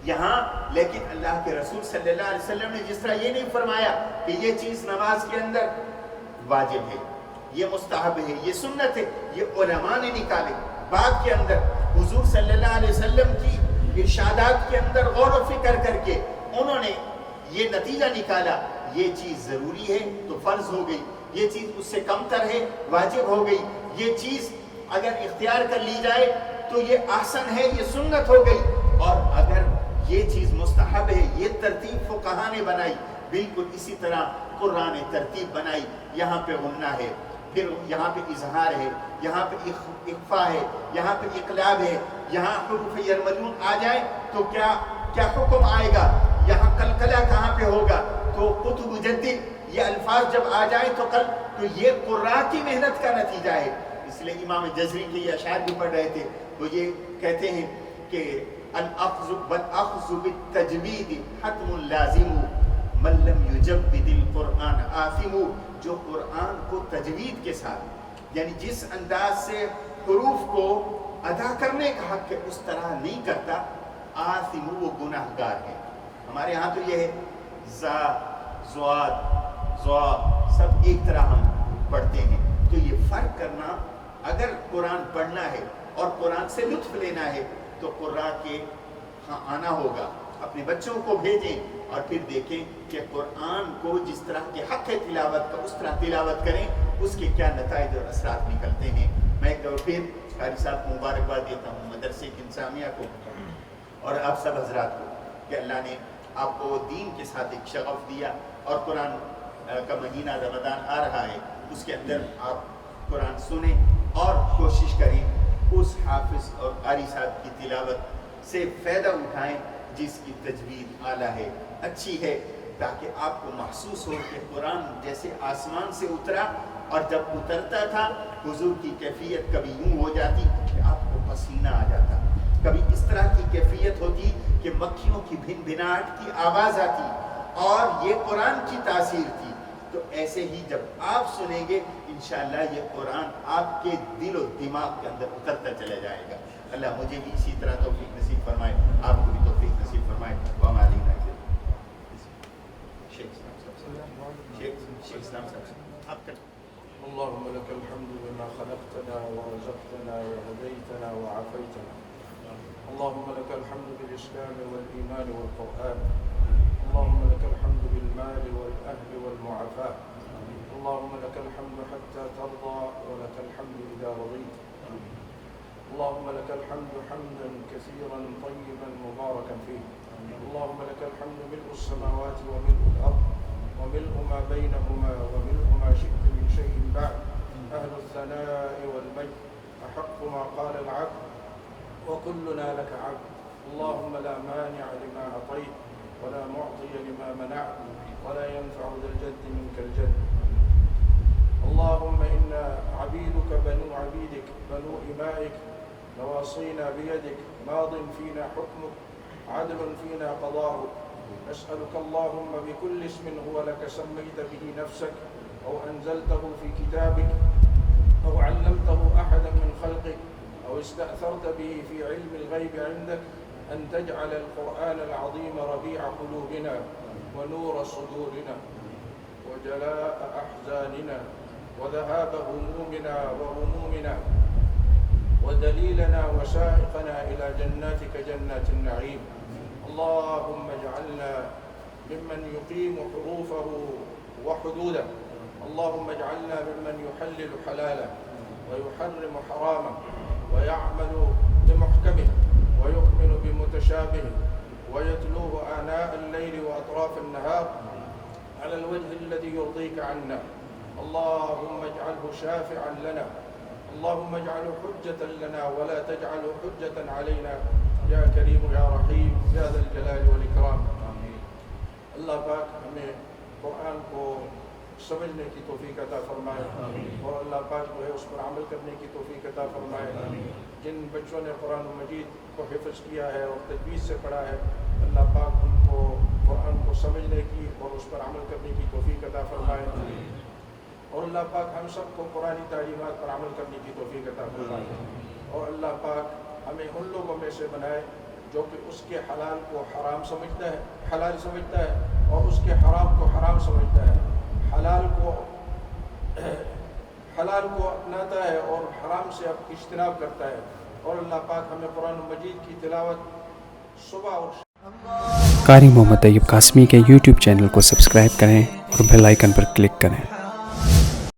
یہاں, لیکن اللہ کے رسول صلی اللہ علیہ وسلم نے جس طرح یہ نہیں فرمایا کہ یہ چیز نماز کے اندر واجب ہے, یہ مستحب ہے, یہ سنت ہے, یہ علماء نے نکالے. بعد کے اندر حضور صلی اللہ علیہ وسلم کی ارشادات کے اندر غور و فکر کر کے انہوں نے یہ نتیجہ نکالا یہ چیز ضروری ہے تو فرض ہو گئی, یہ چیز اس سے کم تر ہے واجب ہو گئی, یہ چیز اگر اختیار کر لی جائے تو یہ احسن ہے, یہ سنت ہو گئی, اور اگر یہ چیز مستحب ہے یہ ترتیب فقہا نے بنائی. بالکل اسی طرح قرآن نے ترتیب بنائی, یہاں پہ غنہ ہے, پھر یہاں پہ اظہار ہے, یہاں پہ اخفا ہے, یہاں پہ اقلاب ہے, یہاں حروف یرملون آ جائے تو کیا حکم آئے گا, یہاں قلقلہ کہاں پہ ہوگا, تو قطب مجدد یہ الفاظ جب آ جائیں تو یہ قراء کی محنت کا نتیجہ ہے. اس لیے امام جزری کے یہ اشعار بھی پڑھ رہے تھے, وہ یہ کہتے ہیں کہ الاخذ بالتجوید حتم لازم من لم یجود القرآن آثم. جو قرآن کو تجوید کے ساتھ یعنی جس انداز سے حروف کو ادا کرنے کا حق ہے اس طرح نہیں کرتا, آثم وہ گناہ گار ہے. ہمارے ہاں تو یہ ہے زا زواد زوا سب ایک طرح ہم پڑھتے ہیں, تو یہ فرق کرنا, اگر قرآن پڑھنا ہے اور قرآن سے لطف لینا ہے تو قراء کے ہاں آنا ہوگا, اپنے بچوں کو بھیجیں اور پھر دیکھیں کہ قرآن کو جس طرح کے حق ہے تلاوت کا اس طرح تلاوت کریں, اس کے کیا نتائج اور اثرات نکلتے ہیں. میں ایک دور پھر قاری صاحب کو مبارکباد دیتا ہوں, مدرسے کی انتظامیہ کو اور آپ سب حضرات کو, کہ اللہ نے آپ کو دین کے ساتھ ایک شغف دیا, اور قرآن کا مہینہ رمضان آ رہا ہے, اس کے اندر آپ قرآن سنیں اور کوشش کریں اس حافظ اور قاری صاحب کی تلاوت سے فائدہ اٹھائیں جس کی تجوید اعلیٰ ہے, اچھی ہے, تاکہ آپ کو محسوس ہو کہ قرآن جیسے آسمان سے اترا, اور جب اترتا تھا حضور کی کیفیت کبھی یوں ہو جاتی کہ آپ کو پسینہ آ جاتا, کبھی اس طرح کی کیفیت ہوتی کہ مکھیوں کی بھن بھناہٹ کی آواز آتی, اور یہ قرآن کی تاثیر تھی. تو ایسے ہی جب آپ سنیں گے انشاءاللہ یہ قرآن آپ کے دل و دماغ کے اندر اترتا چلا جائے گا. اللہ مجھے بھی اسی طرح توفیق نصیب فرمائے, آپ کو بھی توفیق نصیب فرمائے. شیخ اسلام صاحب آپ کر.
اللهم لك الحمد بما خلقتنا ورزقتنا وهديتنا وعافيتنا. اللهم لك الحمد بالإسلام والإيمان والقرآن. اللهم لك الحمد بالمال والأهل والمعافاة. اللهم لك الحمد حتى ترضى ولك الحمد إذا رضيت. اللهم لك الحمد حمدا كثيرا طيبا مباركا فيه. اللهم لك الحمد ملء السماوات وملء الأرض وملء ما بينهما وملء ما شئت من شيء بعد. أهل الثناء والمجد أحق ما قال العبد وكلنا لك عبد. اللهم لا مانع لما أعطيت ولا معطي لما منعت ولا ينفع ذا الجد منك الجد. اللهم إنا عبيدك بنو عبيدك بنو إمائك نواصينا بيدك ماض فينا حكمك عدل فينا قضاؤك. نسألك اللهم بكل اسم هو لك سميت به نفسك أو أنزلته في كتابك أو علمته أحدا من خلقك أو استأثرت به في علم الغيب عندك أن تجعل القرآن العظيم ربيع قلوبنا ونور صدورنا وجلاء أحزاننا وذهاب همومنا وغمومنا ودليلنا وسائقنا إلى جناتك جنات النعيم. اللهم اجعلنا ممن يقيم حروفه وحدوده. اللهم اجعلنا ممن يحلل حلاله ويحرم حرامه ويعمل بمحكمه ويؤمن بمتشابهه ويتلوه آناء الليل وأطراف النهار على الوجه الذي يرضيك عنا. اللهم اجعله شافعا لنا، اللهم اجعله حجة لنا ولا تجعله حجة علينا یا کریم یا رحیم یا ذا الجلال والاکرام. اللہ پاک ہمیں قرآن کو سمجھنے کی توفیق عطا فرمائے اور اللہ پاک جو ہے اس پر عمل کرنے کی توفیق عطا فرمائے. جن بچوں نے قرآن مجید کو حفظ کیا ہے اور تجوید سے پڑھا ہے، اللہ پاک ان کو قرآن کو سمجھنے کی اور اس پر عمل کرنے کی توفیق عطا فرمائے. اور اللہ پاک ہم سب کو قرآنی تعلیمات پر عمل کرنے کی توفیق عطا فرمائے. اور اللہ پاک ہمیں ان لوگوں میں سے بنائے جو کہ اس کے حلال کو حرام سمجھتا ہے، حلال سمجھتا ہے، اور اس کے حرام کو حرام سمجھتا ہے، حلال کو اپناتا ہے اور حرام سے اجتناب کرتا ہے. اور اللہ پاک ہمیں قرآن مجید کی تلاوت صبح اور
قاری محمد طیب قاسمی کے یوٹیوب چینل کو سبسکرائب کریں اور بیل آئیکن پر کلک کریں.